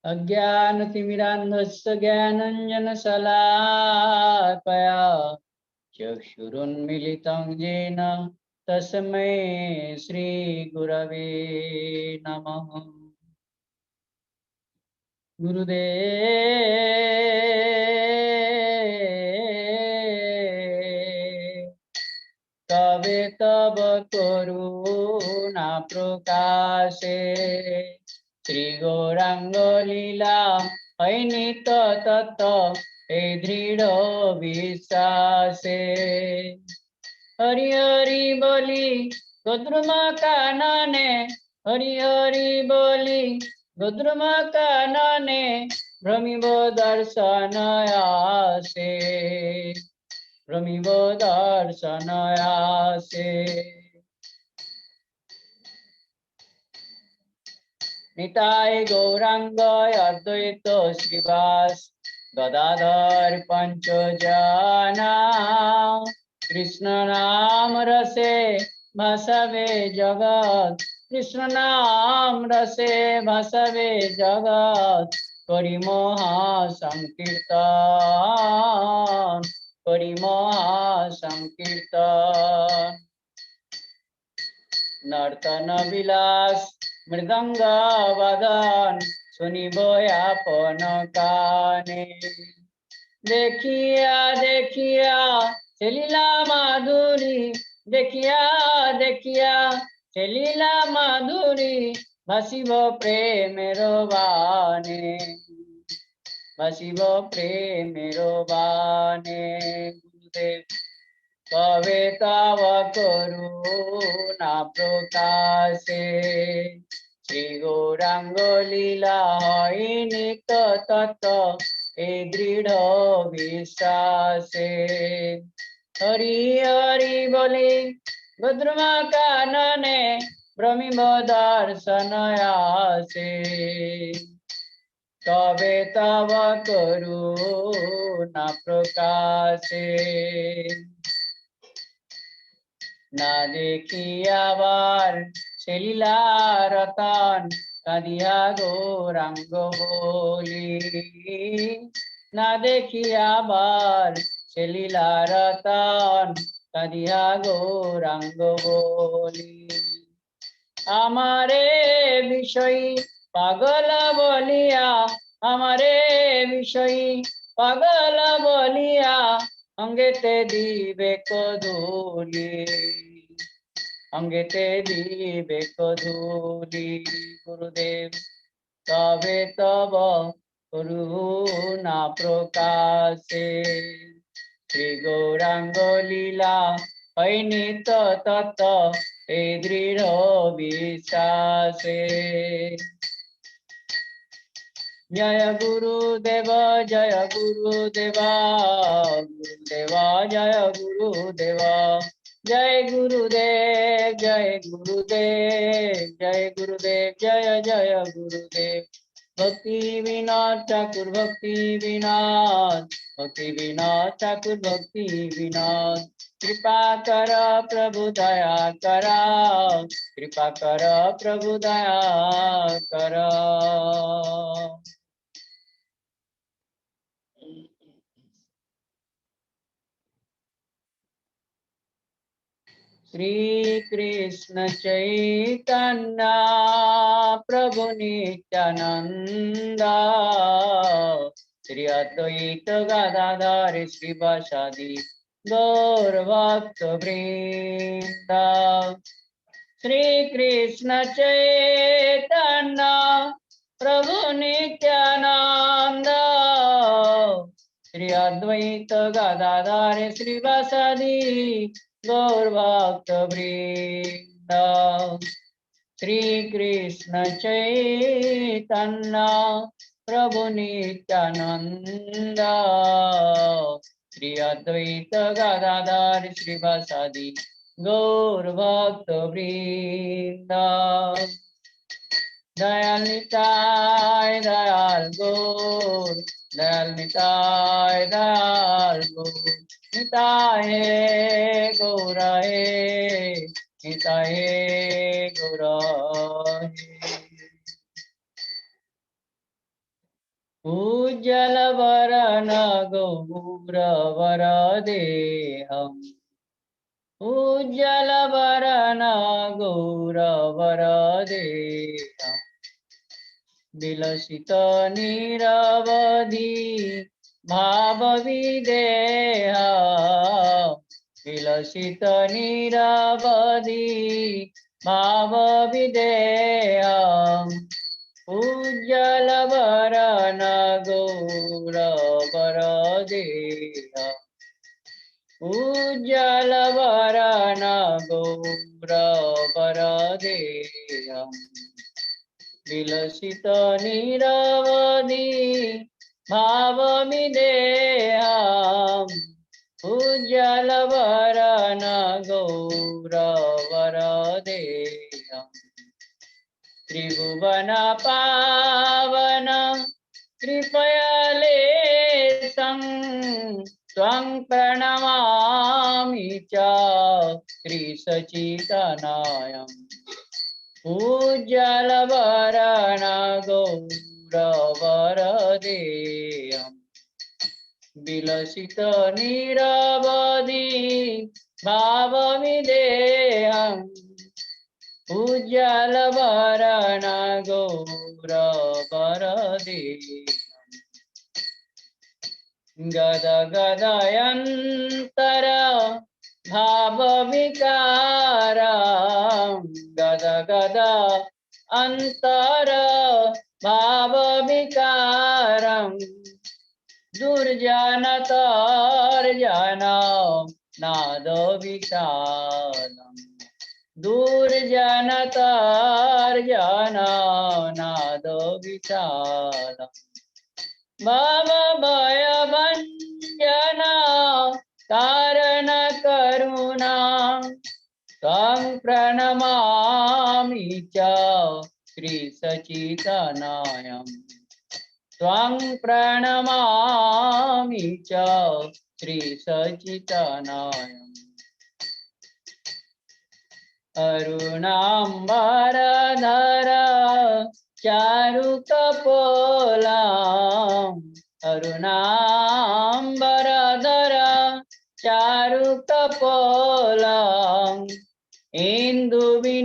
अज्ञानतिमिरान्धस्य ज्ञानाञ्जनशलाकया चक्षुरुन्मीलितं येन तस्मै श्रीगुरवे नमः। गुरुदेव कवे तब करुणा प्रकाशे श्री गौरांग लीला नित तत् ए दृढ़ विश्वासे। हरि हरि बोली गोद्रुमा कानने, हरि हरि बोली गोद्रुमा कानने, भ्रमिव दर्शन आसे, भ्रमिव दर्शन आसे। निताय गौरांग अद्वैत श्रीवास गदाधर पंचजना, कृष्ण नाम रसे भासवे जगत, कृष्ण नाम रसे भासवे जगत। करि महासंकीर्तन, करि महासंकीर्तन। नर्तन विलास मृदंग वादन सुनिब आपन काने। देखिया देखिया से लीला माधुरी, देखिया देखिया से लीला माधुरी, भासिब प्रेमेर बाने, भासिब प्रेमेर बाने। गुरुदेव कवे तव करुणा प्रकाशे श्री गौरांग लीला नित तत् ए दृढ़ विश्वासे। हरि हरि बोली गोद्रुमा कानने, भ्रमिव दर्शन आसे। कवे तव करुणा प्रकाशे ना देखिया बार से लीला रतन, कादिया गौरांग बोली। ना देखिया बार से लीला रतन, कादिया गौरांग बोली। हमारे विषय पागल बोलिया, हमारे विषय पागल बोलिया, अंगेते दीबेक धूली, अंगेते दीबेक धूली। गुरुदेव तबे तब करुणा प्रकाशे श्री गौरांग लीला नित तत् ए दृढ़ विश्वासे। जय गुरुदेव जय गुरुदेवा, गुरुदेवा जय गुरुदेवा। जय गुरुदेव जय गुरुदेव, जय गुरुदेव जय जय गुरुदेव। भक्ति विनोद ठाकुर भक्ति विनोद, भक्ति विनोद ठाकुर भक्ति विनोद। कृपा कर प्रभु दया करा, कृपा कर प्रभु दया कर। श्री कृष्ण चैतन्य प्रभु नित्यानंद, श्री अद्वैत गदाधर श्रीवासादि गौर भक्त वृंद। श्री कृष्ण चैतन्य प्रभु नित्यानंद, श्री अद्वैत गदाधर श्रीवासादि गौर भक्त वृंद। श्री कृष्ण चैतन्य प्रभु नित्यानंद, श्री अद्वैत गदाधर श्रीवासादि गौर भक्त वृंद। दयाल निताय दयाल गौर, दयाल निताय दयाल गौर। निताय गौर हे, निताय गौर हे। उज्जलवरण गौरवरदेहम् उज्जलवरण गौरवरदेहम् विलसित निरवधि भावविदेहा विलसित निरवधि भावविदेहा उज्जलवरण गौरवरदेहा उज्जलवरण गौरवरदेहा विलसित निरवधि भावमिदेहम् उज्जलवरण गौरवरदेहम् त्रिभुवन पावन कृपयालेशं त्वं प्रणमामि च श्रीसच्चिदानन्दम् उज्जलवरण गौरवरदेहम् विलसित निरवधि भावमिदेहम् उज्जलवरण गौरवरदेहम् गद गदयन्तर भावविकार गद गद अंतर भावविकारम् दुर्जनतर्जन नाद विशालम् दुर्जनतर्जन नाद विशालम् भवभयभञ्जन कारण करुणा त्वं प्रणमामि च श्रीसच्चिदानन्दम् त्वं प्रणमामि च श्रीसच्चिदानन्दम् अरुणाम्बरधर चारुकपोलम् अरुणाम्बरधर चारुकपोलम् इन्दुविनीन्दित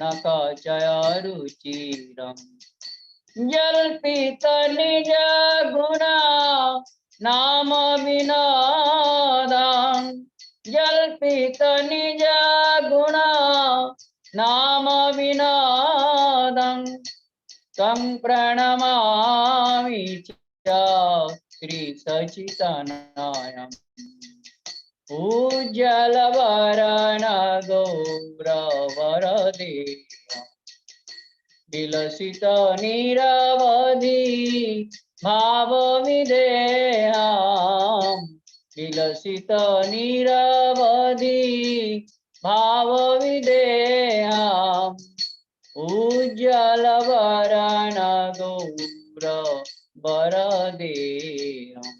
नखचयरुचिरम् जल्पित निज गुण नाम विनोदम् जल्पित निज गुण नाम विनोदम् त्वं प्रणमामि च श्रीसच्चिदानन्दम् उज्जलवरण गौरवरदेहम् विलसित निरवधि भावविदेहम् विलसित निरवधि भावविदेहम् उज्जलवरण गौरवरदेहम्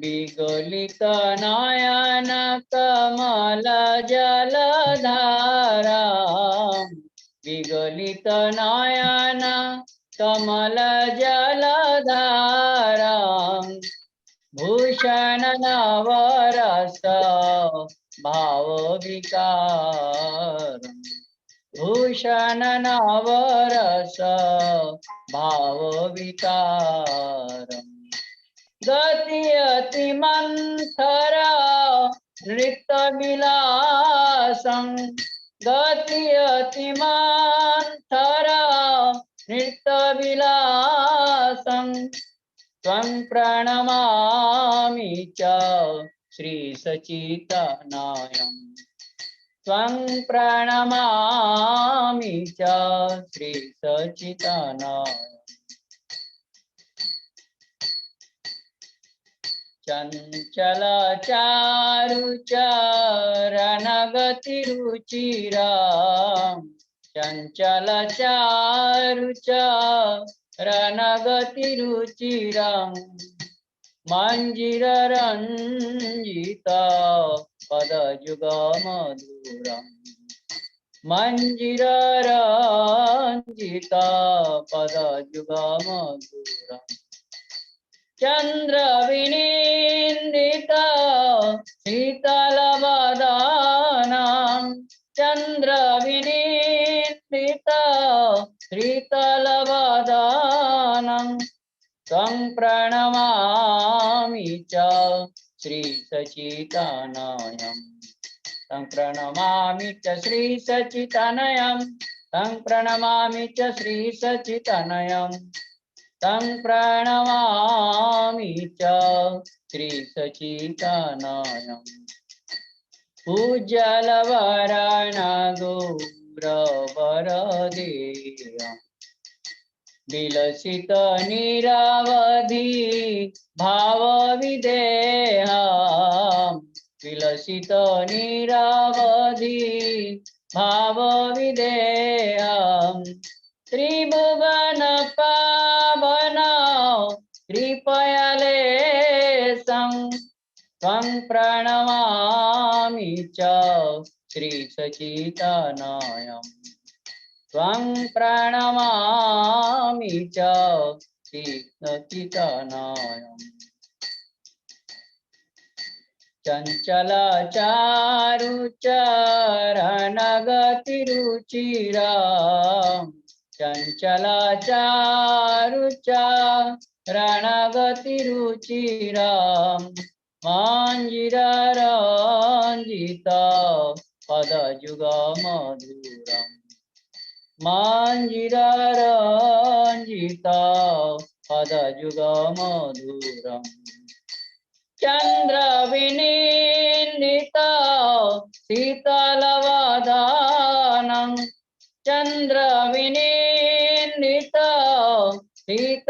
विगलित नयन कमल जलधारा विगलित नयन कमल जलधारा भूषण नवरस भाव विकार भूषण नवरस भाव विकार गति अति मंथरा नृत्य विलासं गति अति मंथरा नृत्य विलासं त्वं प्रणमामि च श्रीसच्चिदानन्दम् त्वं प्रणमामि च श्रीसच्चिदानन्दम् चंचल चारुचरणगतिरुचिरा चंचल चारुचरणगतिरुचिरा मंजीररंजित पदयुगमधुरम् मञ्जिररञ्जिता पदयुगमधुरम् चन्द्रविनिन्दिता शीतलवदनं चन्द्रविनिन्दिता शीतलवदनं त्वं प्रणमामि च श्रीसच्चिदानयम् तं प्रणमामि च श्रीसच्चिदानयम् तं प्रणमामि च श्रीसच्चिदानयम् तं प्रणमामि च श्रीसच्चिदानयम् उज्ज्वलवरणगौरवरदेयम् विलसित निरवधि भावविदेहम् विलसित निरवधि भावविदेहम् त्रिभुवन पावन कृपयालेशं त्वं प्रणमामि च श्रीसच्चिदानयम् त्वं प्रणमामि च श्रीसच्चिदानयम् चञ्चलचारुचरणगतिरुचिरा चञ्चलचारुचरणगतिरुचिरा मञ्जिररञ्जिता पदयुगमधुरम् मञ्जिररञ्जिता पदयुगमधुरम् चन्द्रविनिन्दिता शीतलवदनं चन्द्रविनिन्दिता शीतलवदनं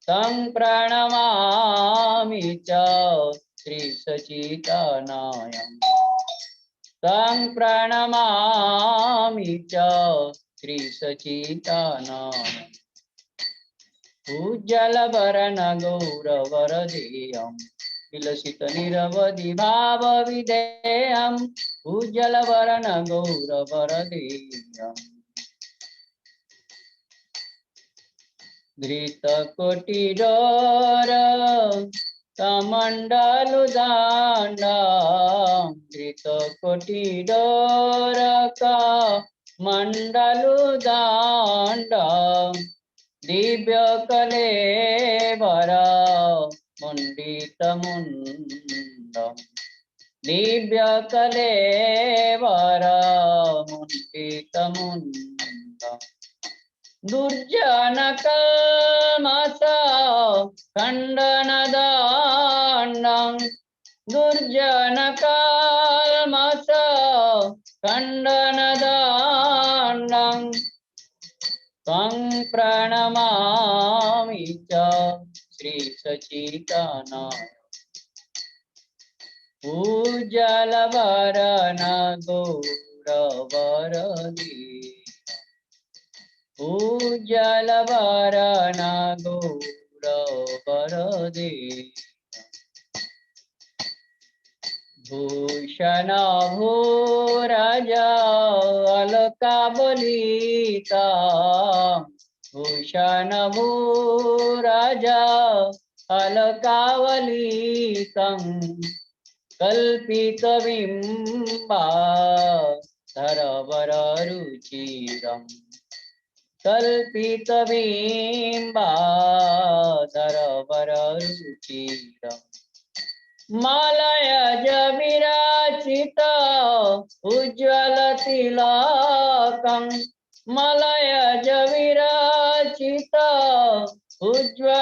तं प्रणमामि च श्रीसच्चिदानयम् तं प्रणमामि च श्रीसच्चिदानयम् उज्ज्वलवरणगौरवरदेयम् विलसित निरवधि भावविधेयम् उज्ज्वलवरणगौरवरदेयम् धृतकोटिडोर कमण्डलुदाण्डम् धृतकोटिडोरक मण्डलुदाण्डम् दिव्यकलेवर मुण्डितमुण्डम् दिव्यकलेवर मुण्डितमुण्डम् दुर्जनकल्मष खण्डनदाण्डम् दुर्जनकल्मष खण्डनदाण्डम् त्वं प्रणमामि च श्रीसच्चिदानयम् उज्ज्वलवरणगौरवरदेयम् उज्ज्वलवरणगौरवरदेयम् भूषणभूरजा अलकावलिता भूषणभूरजा अलकावलितं कल्पितबिम्बाधरवररुचिरम् कल्पितबिम्बाधरवररुचिरम् मलयज विराचित उज्ज्वलतिलकम् मलयज विराचित उज्ज्वलतिलकम्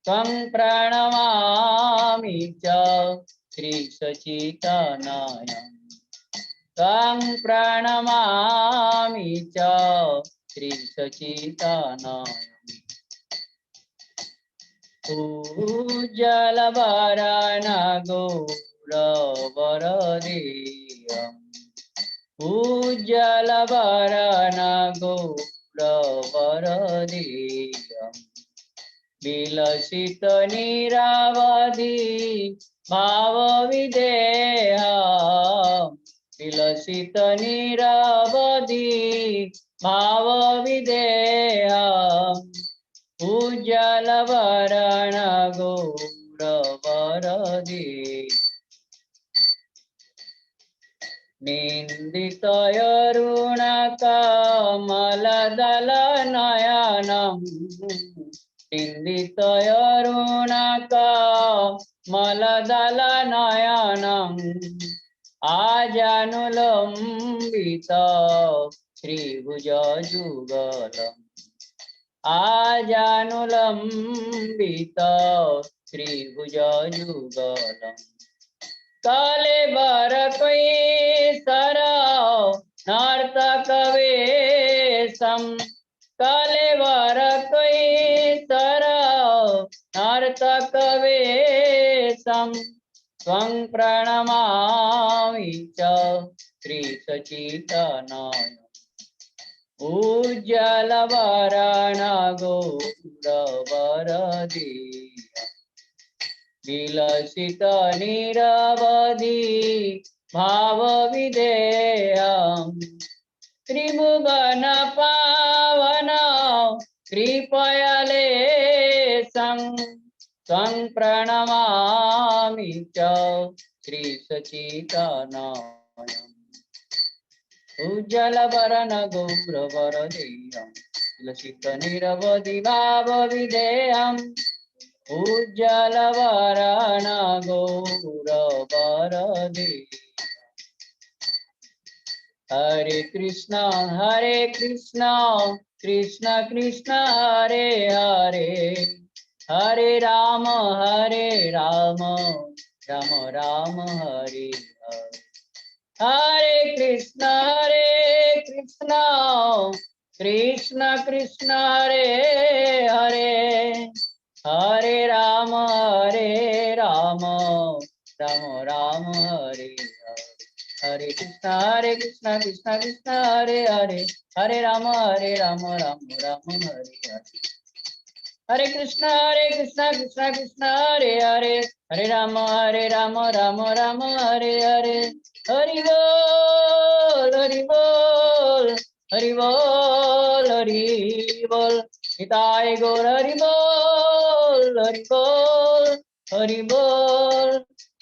त्वं प्रणमामि च श्रीसच्चिदानयम् त्वं प्रणमामि च श्रीसच्चिदानयम् उज्ज्वलवरणगौरवरदेयम् उज्ज्वलवरणगौरवरदेयम् विलसित निरवधि भाव विदेह विलसित निरवधि भाव विदेह उज्जल वरण गौरवरदि निन्दितयरुणकमलदलनयनम् निन्दितयरुणकमलदलनयनम् आजानुलम्बित श्रीभुजयुगलम् आजानुलम्बित श्रीभुजयुगलम् कलेवर कैसर नर्तक वेशम कलेवर कैसर नर्तक वेशम त्वं प्रणमामि च श्रीसचितनयनम् उज्ज्वलवरण गौरवरदि विलसित निरवधि भाव विधेयम् त्रिभुवन पावन कृपयलेशं त्वं प्रणमामि च श्रीसचितनयनम् उज्ज्वलवरण गौरवरदेयम् विलसित निरवधि भाव विधेयम् उज्ज्वलवरण गौरवरदि हरे कृष्ण कृष्ण कृष्ण हरे हरे हरे राम राम राम हरे हरे हरे कृष्ण कृष्ण कृष्ण हरे हरे हरे राम राम राम हरे हरे हरे कृष्ण कृष्ण कृष्ण हरे हरे हरे राम राम राम हरे हरे हरे कृष्ण कृष्ण कृष्ण हरे हरे हरे राम राम राम हरे हरे हरि बोल हरि बोल हरि बोल हरि बोल निताय गौर हरि बोल हरि बोल हरि बोल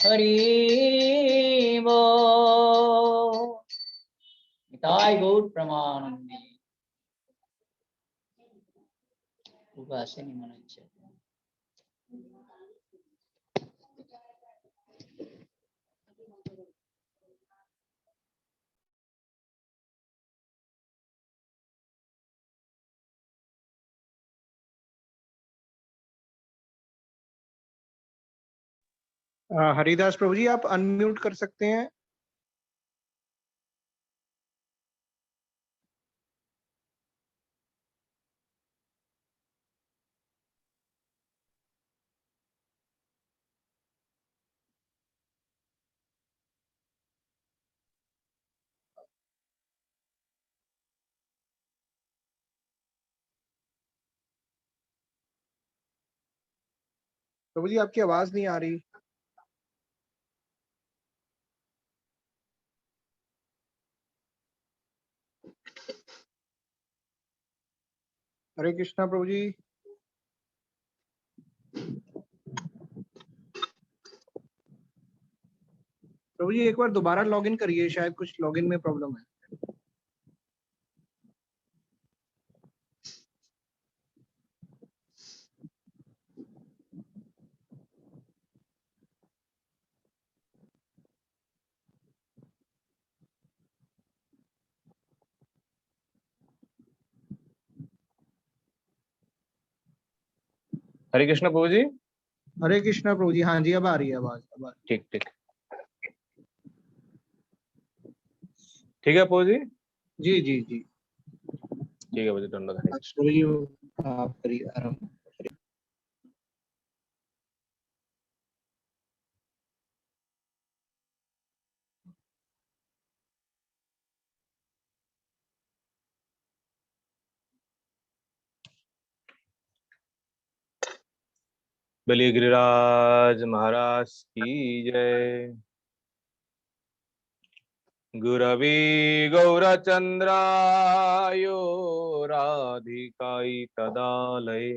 हरि बोल निताय गौर प्रमानंदी उपासनी मनुष्य हरिदास प्रभु जी आप अनम्यूट कर सकते हैं। प्रभु जी आपकी आवाज नहीं आ रही। हरे कृष्णा प्रभु जी। प्रभु जी एक बार दोबारा लॉगिन करिए, शायद कुछ लॉगिन में प्रॉब्लम है। हरे कृष्ण प्रभु जी। हरे कृष्णा प्रभु जी। हाँ जी अब आ रही है आवाज। अब ठीक ठीक ठीक है प्रभु जी। जी जी जी ठीक है प्रभु जी, दंडवत हरे कृष्ण। प्रभु जी आप करिए आरंभ। बलि गिरिराज महाराज की जय। गुरवे गौरचंद्राय राधिकायै तदालये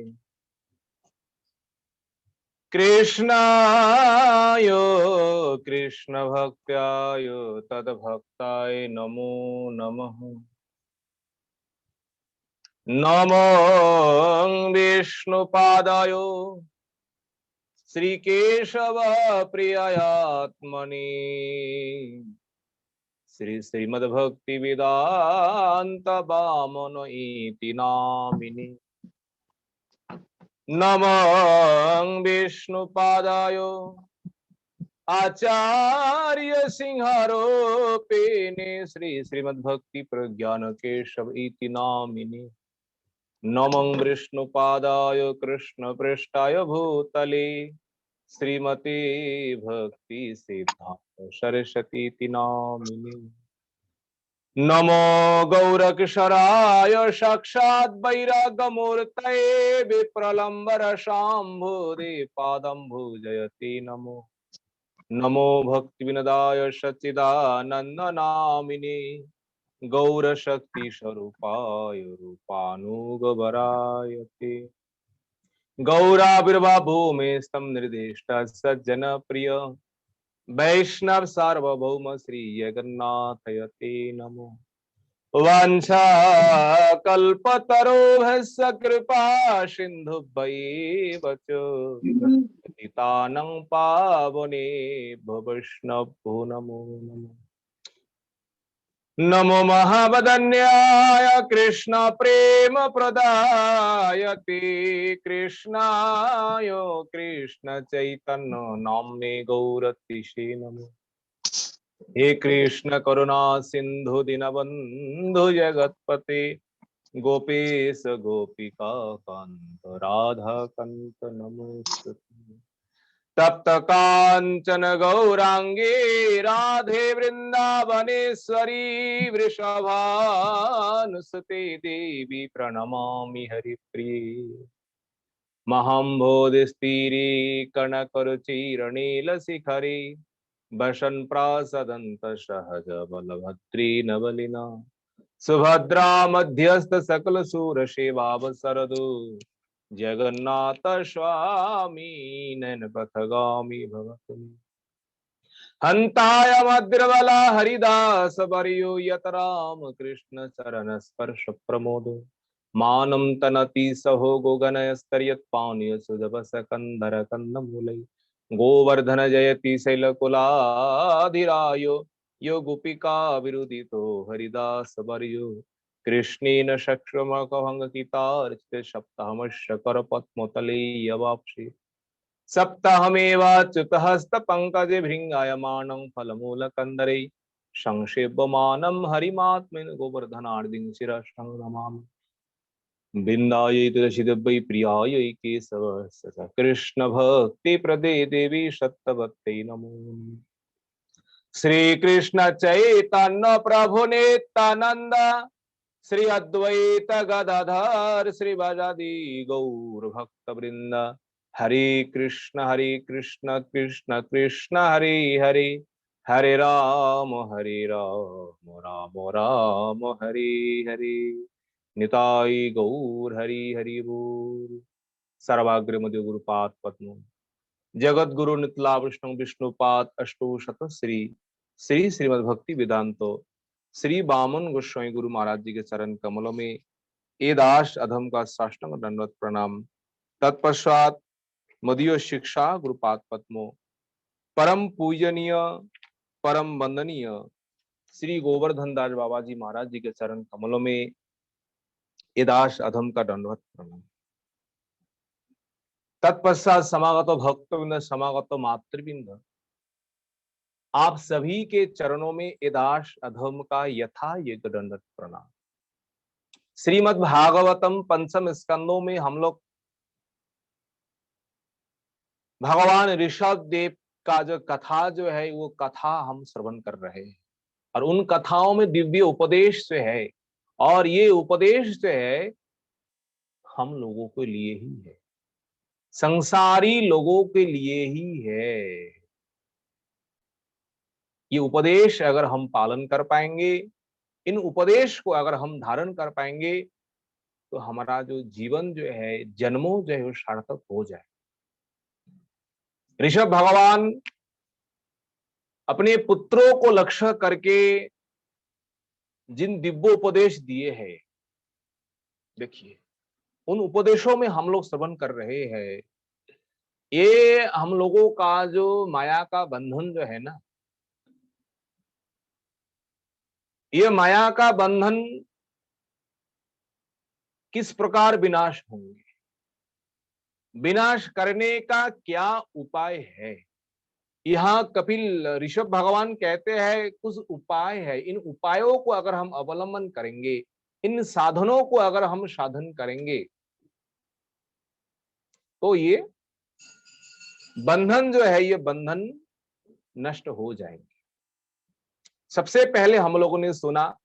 कृष्णाय कृष्ण भक्त्याय तद्भक्ताय नमो नमः। नमो विष्णुपादाय श्रीकेशव प्रियात्मने श्री श्रीमद्भक्ति वेदांत वामन इति नामिने। नमः विष्णुपादाय आचार्य सिंहारोपेणे श्री श्रीमद्भक्ति प्रज्ञान केशव इति नामिने। नमः विष्णुपादाय कृष्ण पृष्ठाय भूतले श्रीमते भक्ति सिद्धांत सरस्वती इति नामिने। नमो गौरकिशोराय साक्षात् वैराग्यमूर्तये विप्रलम्बर शाम्भुदे पादम्भुजयते नमो। नमो भक्तिविनदाय सच्चिदानंद नामिने गौरशक्ति स्वरूपाय रूपानुगवराय ते। गौराविर्भाभूमे स्तम निर्दिष्ट सज्जन प्रिय वैष्णव सार्वभौम श्री जगन्नाथयते नमो। वांछा कल्पतरोभ्यश्च कृपा सिन्धुभ्यैव च पतितानं पावनेभ्यो वैष्णवेभ्यो नमो नमः। नमो महावदन्याय कृष्ण प्रेम प्रदायते कृष्णाय कृष्ण चैतन्य नाम्ने गौरतिषे नमो। हे कृष्ण करुणा सिंधु दीनबंधु जगतपते गोपेश गोपिका कांत राधा कांत नमोस्तुते। तप्त कांचन गौरांगे राधे वृंदावनेश्वरी वृषभानुसुते देवी प्रणमामि हरिप्रिये। महाम्भोधिस्तीरे कनकरुचिरणीलशिखरे वसन् प्रासदन्त सहज बलभद्री नवलिना सुभद्रा मध्यस्थ सकल सूर सेवावसरदु जगन्नाथ स्वामी नयन पथगामी भवतु मे। हन्ताय मद्रवला हरिदास वर्यो यत राम कृष्ण चरण स्पर्श प्रमोदो मानं तनति सहो गोगनस्तर्यत् पानीय सुधवस कंदर कंदमूलै गोवर्धन जयति शैलकुलाधिरायो यो गोपिका विरुदितो हरिदास वर्यो कृष्णेन शक्रमकभङ्गकितार्चित सप्ताहमस्य करपद्मतले यवाप्सि सप्ताहमेवाच्युतहस्तपङ्कजे भृङ्गायमानं फलमूलकन्दरे संसेव्यमानं हरिमात्मन गोवर्धनार्दिं शिरः नमामि। वृंदायै तुलसीदेव्यै प्रियायै केशवस्य कृष्ण भक्ति प्रदे देवी सत्यवत्यै नमो। श्री कृष्ण चैतन्य प्रभु नित्यानंद श्री अद्वैत गदाधर श्री वाजादि गौर भक्त वृंद हरे कृष्ण कृष्ण कृष्ण हरे हरे हरे राम राम राम हरे हरे निताई गौर हरि हरि बोल। सर्वाग्र मध्य गुरुपाद पद्म जगत गुरु नितला विष्णु विष्णुपाद अष्टोशत श्री श्री श्रीमद् भक्ति वेदांतो श्री बामन गोस्वामी गुरु महाराज जी के चरण कमलों में ए दास अधम का साष्टांग दंडवत प्रणाम। तत्पश्चात मदीय शिक्षा गुरुपाद पद्मो परम पूजनीय परम वंदनीय श्री गोवर्धन दास बाबा जी महाराज जी के चरण कमलों में ए दास अधम का दंडवत प्रणाम। तत्पश्चात समागत भक्तवृंद समागत मातृवृंद आप सभी के चरणों में एदाश अधम का यथा योग्य दंडवत प्रणाम। श्रीमद् भागवतम पंचम स्कंदों में हम लोग भगवान ऋषभ देव का जो कथा जो है वो कथा हम श्रवण कर रहे हैं और उन कथाओं में दिव्य उपदेश जो है और ये उपदेश जो है हम लोगों के लिए ही है। संसारी लोगों के लिए ही है। ये उपदेश अगर हम पालन कर पाएंगे, इन उपदेश को अगर हम धारण कर पाएंगे, तो हमारा जो जीवन जो है, जन्मों जो है वो सार्थक हो जाए। ऋषभ भगवान अपने पुत्रों को लक्ष्य करके जिन दिव्य उपदेश दिए हैं, देखिए उन उपदेशों में हम लोग श्रवण कर रहे हैं। ये हम लोगों का जो माया का बंधन जो है ना, ये माया का बंधन किस प्रकार विनाश होंगे, विनाश करने का क्या उपाय है। यहाँ कपिल ऋषभ भगवान कहते हैं कुछ उपाय है। इन उपायों को अगर हम अवलंबन करेंगे, इन साधनों को अगर हम साधन करेंगे, तो ये बंधन जो है, ये बंधन नष्ट हो जाएंगे। सबसे पहले हम लोगों ने सुना,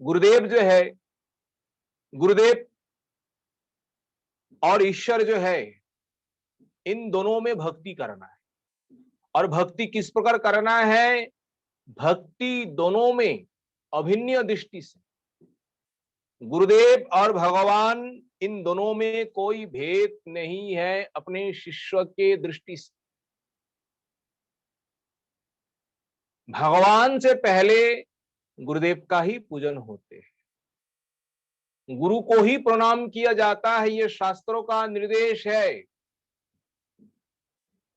गुरुदेव जो है, गुरुदेव और ईश्वर जो है, इन दोनों में भक्ति करना है। और भक्ति किस प्रकार करना है? भक्ति दोनों में अभिन्न दृष्टि से। गुरुदेव और भगवान, इन दोनों में कोई भेद नहीं है अपने शिष्य के दृष्टि से। भगवान से पहले गुरुदेव का ही पूजन होते हैं, गुरु को ही प्रणाम किया जाता है। ये शास्त्रों का निर्देश है।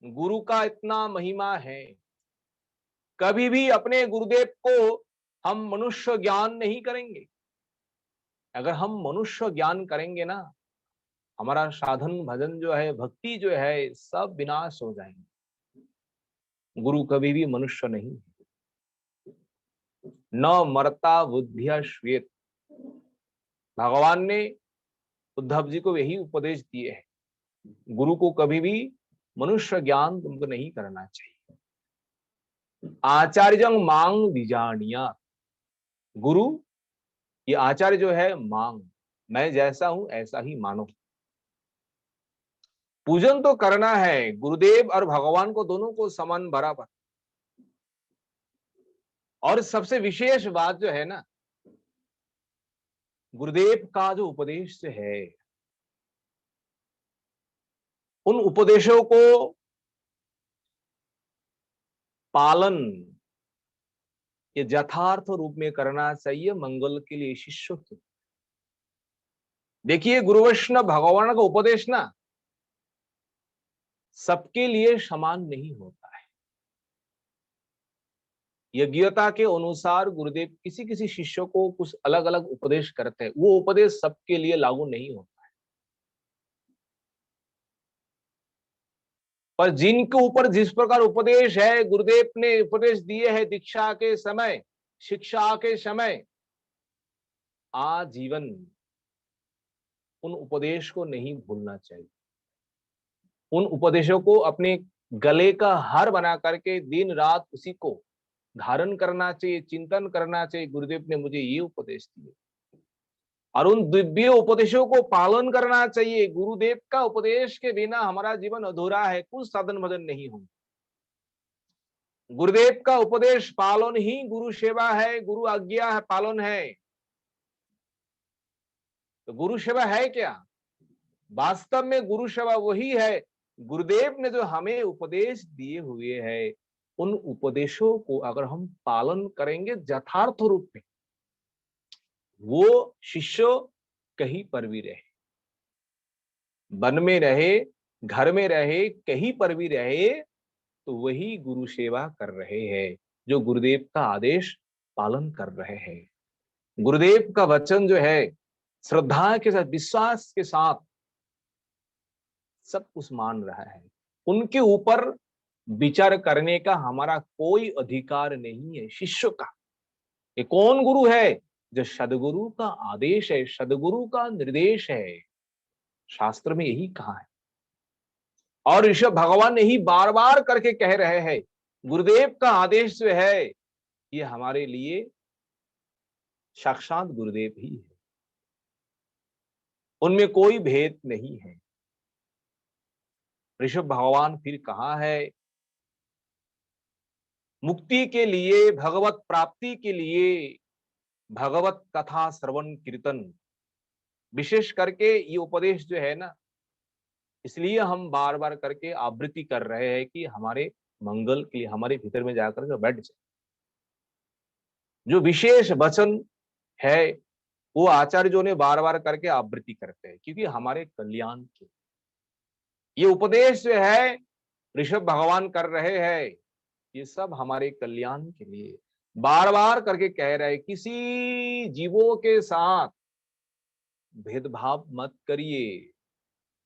गुरु का इतना महिमा है। कभी भी अपने गुरुदेव को हम मनुष्य ज्ञान नहीं करेंगे। अगर हम मनुष्य ज्ञान करेंगे ना, हमारा साधन भजन जो है, भक्ति जो है, सब विनाश हो जाएंगे। गुरु कभी भी मनुष्य नहीं है। न मरता बुद्धिया श्वेत, भगवान ने उद्धव जी को यही उपदेश दिए है। गुरु को कभी भी मनुष्य ज्ञान तुमको नहीं करना चाहिए। आचार्यं मांग विजानिया, गुरु ये आचार्य जो है, मांग, मैं जैसा हूं ऐसा ही मानो। पूजन तो करना है गुरुदेव और भगवान को, दोनों को समान बराबर। और सबसे विशेष बात जो है ना, गुरुदेव का जो उपदेश है, उन उपदेशों को पालन ये यथार्थ रूप में करना चाहिए, मंगल के लिए शिष्य के। देखिए गुरु वैष्णव भगवान का उपदेश ना सबके लिए समान नहीं होता है। यज्ञता के अनुसार गुरुदेव किसी किसी शिष्य को कुछ अलग अलग उपदेश करते हैं। वो उपदेश सबके लिए लागू नहीं होता है। पर जिनके ऊपर जिस प्रकार उपदेश है, गुरुदेव ने उपदेश दिए हैं दीक्षा के समय, शिक्षा के समय, आजीवन उन उपदेश को नहीं भूलना चाहिए। उन उपदेशों को अपने गले का हार बना करके दिन रात उसी को धारण करना चाहिए, चिंतन करना चाहिए। गुरुदेव ने मुझे ये उपदेश दिए, और उन दिव्य उपदेशों को पालन करना चाहिए। गुरुदेव का उपदेश के बिना हमारा जीवन अधूरा है, कुछ साधन भजन नहीं होंगे। गुरुदेव का उपदेश पालन ही गुरु सेवा है, गुरु आज्ञा है पालन है। तो गुरु सेवा है क्या? वास्तव में गुरु सेवा वही है, गुरुदेव ने जो हमें उपदेश दिए हुए हैं, उन उपदेशों को अगर हम पालन करेंगे यथार्थ रूप में, वो शिष्य कहीं पर भी रहे, वन में रहे, घर में रहे, कहीं पर भी रहे, तो वही गुरु सेवा कर रहे हैं, जो गुरुदेव का आदेश पालन कर रहे हैं। गुरुदेव का वचन जो है, श्रद्धा के साथ, विश्वास के साथ सब कुछ मान रहा है। उनके ऊपर विचार करने का हमारा कोई अधिकार नहीं है शिष्य का। ये कौन गुरु है? जो सदगुरु का आदेश है, सदगुरु का निर्देश है। शास्त्र में यही कहा है, और ऋषभ भगवान ने ही बार बार करके कह रहे हैं, गुरुदेव का आदेश जो है, ये हमारे लिए साक्षात गुरुदेव ही है, उनमें कोई भेद नहीं है। ऋषभ भगवान फिर कहाँ है? मुक्ति के लिए, भगवत प्राप्ति के लिए भगवत कथा श्रवण कीर्तन, विशेष करके ये उपदेश जो है ना, इसलिए हम बार बार करके आवृत्ति कर रहे हैं कि हमारे मंगल के लिए, हमारे भीतर में जाकर के बैठ जाए। जो विशेष वचन है वो आचार्यों ने बार बार करके आवृत्ति करते हैं, क्योंकि हमारे कल्याण के ये उपदेश जो है ऋषभ भगवान कर रहे हैं, ये सब हमारे कल्याण के लिए बार बार करके कह रहे हैं। किसी जीवों के साथ भेदभाव मत करिए,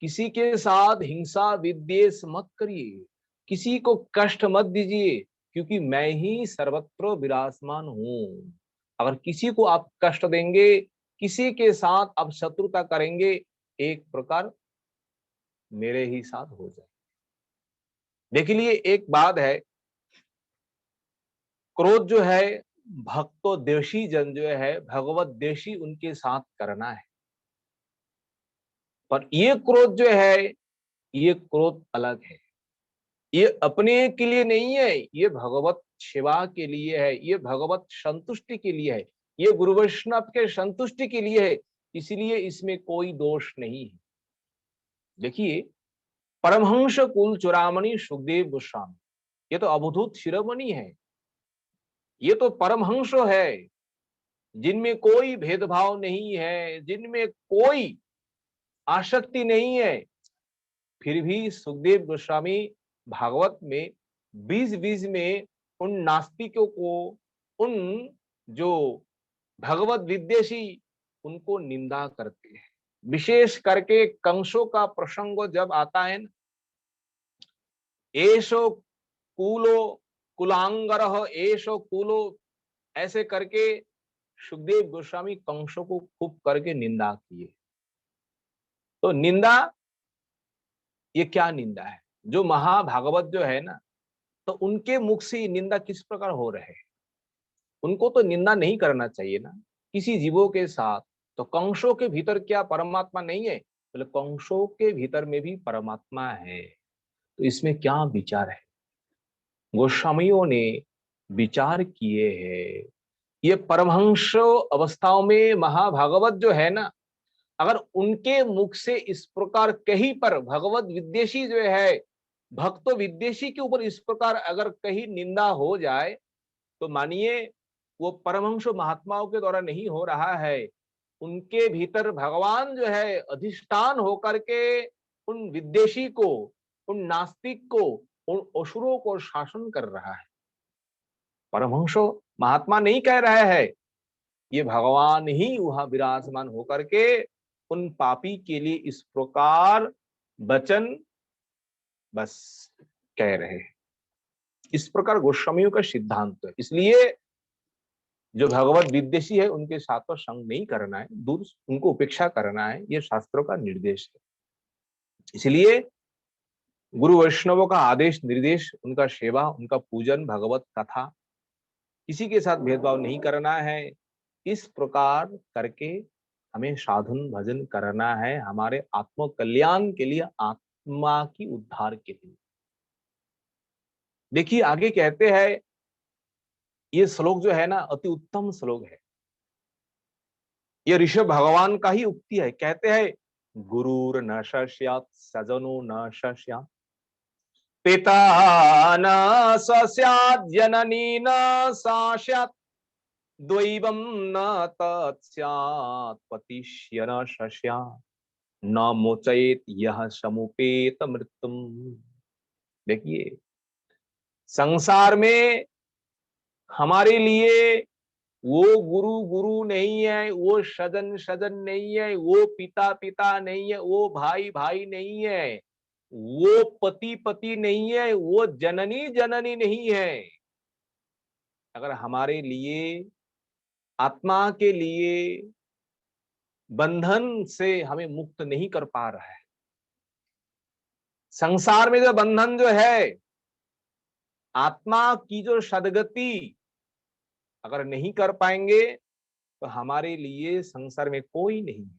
किसी के साथ हिंसा विद्वेष मत करिए, किसी को कष्ट मत दीजिए, क्योंकि मैं ही सर्वत्र विराजमान हूं। अगर किसी को आप कष्ट देंगे, किसी के साथ आप शत्रुता करेंगे, एक प्रकार मेरे ही साथ हो जाए। देखिए एक बात है, क्रोध जो है भक्तो देशी जन जो है, भगवत देशी उनके साथ करना है। पर ये क्रोध जो है, ये क्रोध अलग है, ये अपने के लिए नहीं है, ये भगवत सेवा के लिए है, ये भगवत संतुष्टि के लिए है, ये गुरु वैष्णव के संतुष्टि के लिए है, इसलिए इसमें कोई दोष नहीं है। देखिए परमहंस कुल चूड़ामणि सुखदेव गोस्वामी, ये तो अवधूत शिरोमणि है, ये तो परमहंस है, जिनमें कोई भेदभाव नहीं है, जिनमें कोई आसक्ति नहीं है। फिर भी सुखदेव गोस्वामी भागवत में बीच बीच में उन नास्तिकों को, उन जो भगवत विद्वेषी, उनको निंदा करते हैं। विशेष करके कंसों का प्रसंग जब आता है ना, एशो कूलो कुलांगरह एशो कूलो, ऐसे करके सुखदेव गोस्वामी कंसों को खूब करके निंदा किए। तो निंदा, ये क्या निंदा है? जो महाभागवत जो है ना, तो उनके मुख से निंदा किस प्रकार हो रहे हैं? उनको तो निंदा नहीं करना चाहिए ना किसी जीवों के साथ। तो कंसों के भीतर क्या परमात्मा नहीं है? बोले कंसों के भीतर में भी परमात्मा है। तो इसमें क्या विचार है? गोस्वामियों ने विचार किए हैं। ये परमहंस अवस्थाओं में महाभागवत जो है ना, अगर उनके मुख से इस प्रकार कहीं पर भगवत विद्वेषी जो है, भक्त विद्वेषी के ऊपर इस प्रकार अगर कहीं निंदा हो जाए, तो मानिए वो परमहंस महात्माओं के द्वारा नहीं हो रहा है, उनके भीतर भगवान जो है अधिष्ठान होकर के उन विद्वेषी को, उन नास्तिक को, उन असुरों को शासन कर रहा है। परमहंस महात्मा नहीं कह रहे हैं, ये भगवान ही वहां विराजमान होकर के उन पापी के लिए इस प्रकार वचन बस कह रहे हैं। इस प्रकार गोस्वामियों का सिद्धांत है। इसलिए जो भगवत विद्वेषी है उनके साथ तो संग नहीं करना है, दूर उनको उपेक्षा करना है, ये शास्त्रों का निर्देश है। इसलिए गुरु वैष्णवों का आदेश निर्देश, उनका सेवा, उनका पूजन, भगवत कथा, किसी के साथ भेदभाव नहीं करना है। इस प्रकार करके हमें साधन भजन करना है, हमारे आत्म कल्याण के लिए, आत्मा की उद्धार के लिए। देखिए आगे कहते हैं, ये श्लोक जो है ना अति उत्तम श्लोक है, ये ऋषभ भगवान का ही उक्ति है। कहते हैं गुरुर न शस्यात् सजनो न शस्यात्, पिता न स्वस्यात्, जननी न सा स्यात्, द्वैवं न तत्स्यात्, पतिष्य न शस्यात्, न मोचयेत यह समुपेत मृत्युम। देखिए संसार में हमारे लिए वो गुरु गुरु नहीं है, वो सजन सजन नहीं है, वो पिता पिता नहीं है, वो भाई भाई नहीं है, वो पति पति नहीं है, वो जननी जननी नहीं है। अगर हमारे लिए, आत्मा के लिए बंधन से हमें मुक्त नहीं कर पा रहा है, संसार में जो बंधन जो है, आत्मा की जो सदगति अगर नहीं कर पाएंगे, तो हमारे लिए संसार में कोई नहीं है।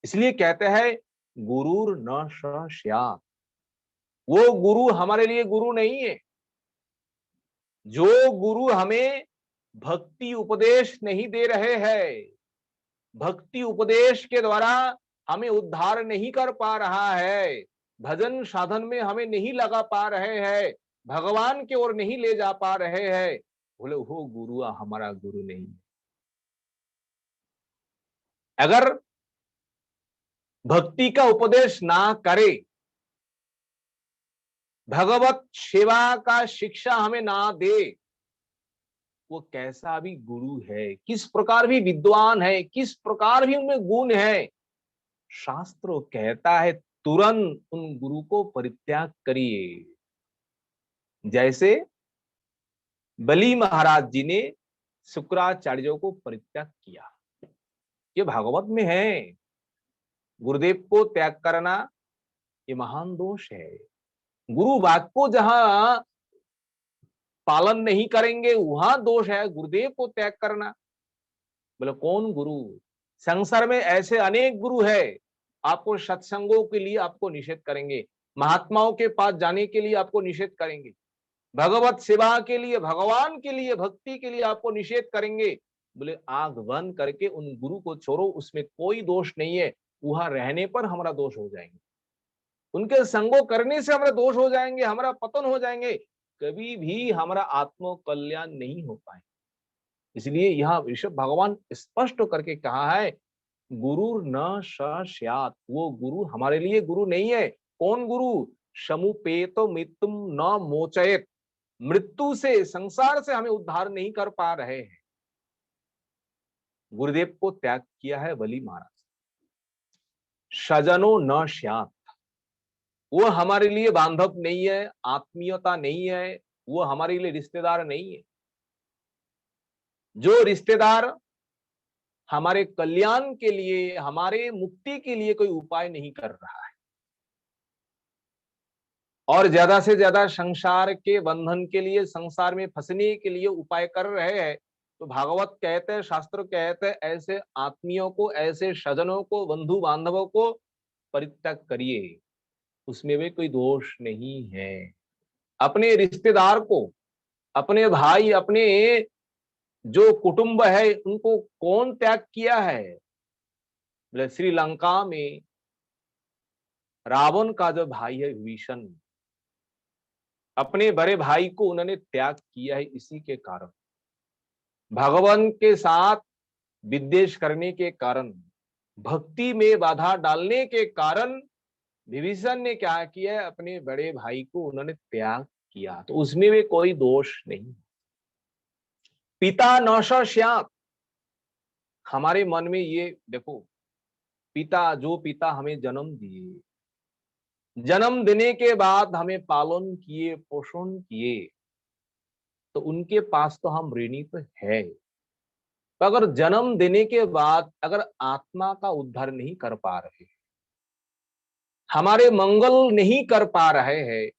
इसलिए कहते हैं गुरुर न स्यात्। वो गुरु हमारे लिए गुरु नहीं है। जो गुरु हमें भक्ति उपदेश नहीं दे रहे हैं, भक्ति उपदेश के द्वारा हमें उद्धार नहीं कर पा रहा है, भजन साधन में हमें नहीं लगा पा रहे हैं, भगवान की ओर नहीं ले जा पा रहे हैं, बोले वो गुरु हमारा गुरु नहीं है। अगर भक्ति का उपदेश ना करे, भगवत सेवा का शिक्षा हमें ना दे, वो कैसा भी गुरु है, किस प्रकार भी विद्वान है, किस प्रकार भी उनमें गुण है, शास्त्र कहता है तुरंत उन गुरु को परित्याग करिए। जैसे बलि महाराज जी ने शुक्राचार्य को परित्याग किया, ये भागवत में है। गुरुदेव को त्याग करना ये महान दोष है। गुरु वाक्य को जहां पालन नहीं करेंगे वहां दोष है, गुरुदेव को त्याग करना। बोले कौन गुरु? संसार में ऐसे अनेक गुरु है, आपको सत्संगों के लिए आपको निषेध करेंगे, महात्माओं के पास जाने के लिए आपको निषेध करेंगे, भगवत सेवा के लिए, भगवान के लिए, भक्ति के लिए आपको निषेध करेंगे। बोले आंख बंद करके उन गुरु को छोड़ो, उसमें कोई दोष नहीं है, वहां रहने पर हमारा दोष हो जाएंगे, उनके संगो करने से हमारा दोष हो जाएंगे, हमारा पतन हो जाएंगे, कभी भी हमारा आत्म कल्याण नहीं हो पाए। इसलिए यहाँ ऋषभ भगवान स्पष्ट करके कहा है गुरु न स्यात्, वो गुरु हमारे लिए गुरु नहीं है। कौन गुरु? समुपेत मृत्युम न मोचयेत, मृत्यु से, संसार से हमें उद्धार नहीं कर पा रहे हैं। गुरुदेव को त्याग किया है बलि महाराज। सजनो न स्यात्, वो हमारे लिए बांधव नहीं है, आत्मीयता नहीं है, वो हमारे लिए रिश्तेदार नहीं है। जो रिश्तेदार हमारे कल्याण के लिए, हमारे मुक्ति के लिए कोई उपाय नहीं कर रहा है और ज्यादा से ज्यादा संसार के बंधन के लिए, संसार में फंसने के लिए उपाय कर रहे हैं, तो भागवत कहते हैं, शास्त्र कहते हैं, ऐसे आत्मियों को, ऐसे सजनों को, बंधु बांधवों को परित्याग करिए, उसमें भी कोई दोष नहीं है। अपने रिश्तेदार को, अपने भाई, अपने जो कुटुंब है, उनको कौन त्याग किया है? श्रीलंका में रावण का जो भाई है विभीषण, अपने बड़े भाई को उन्होंने त्याग किया है इसी के कारण, भगवान के साथ विद्वेष करने के कारण, भक्ति में बाधा डालने के कारण विभीषण ने क्या किया? अपने बड़े भाई को उन्होंने त्याग किया, तो उसमें भी कोई दोष नहीं। पिता न स्यात्, हमारे मन में ये देखो, पिता, जो पिता हमें जन्म दिए, जन्म देने के बाद हमें पालन किए, पोषण किए, तो उनके पास तो हम ऋणी तो है। तो अगर जन्म देने के बाद अगर आत्मा का उद्धार नहीं कर पा रहे, हमारे मंगल नहीं कर पा रहे हैं,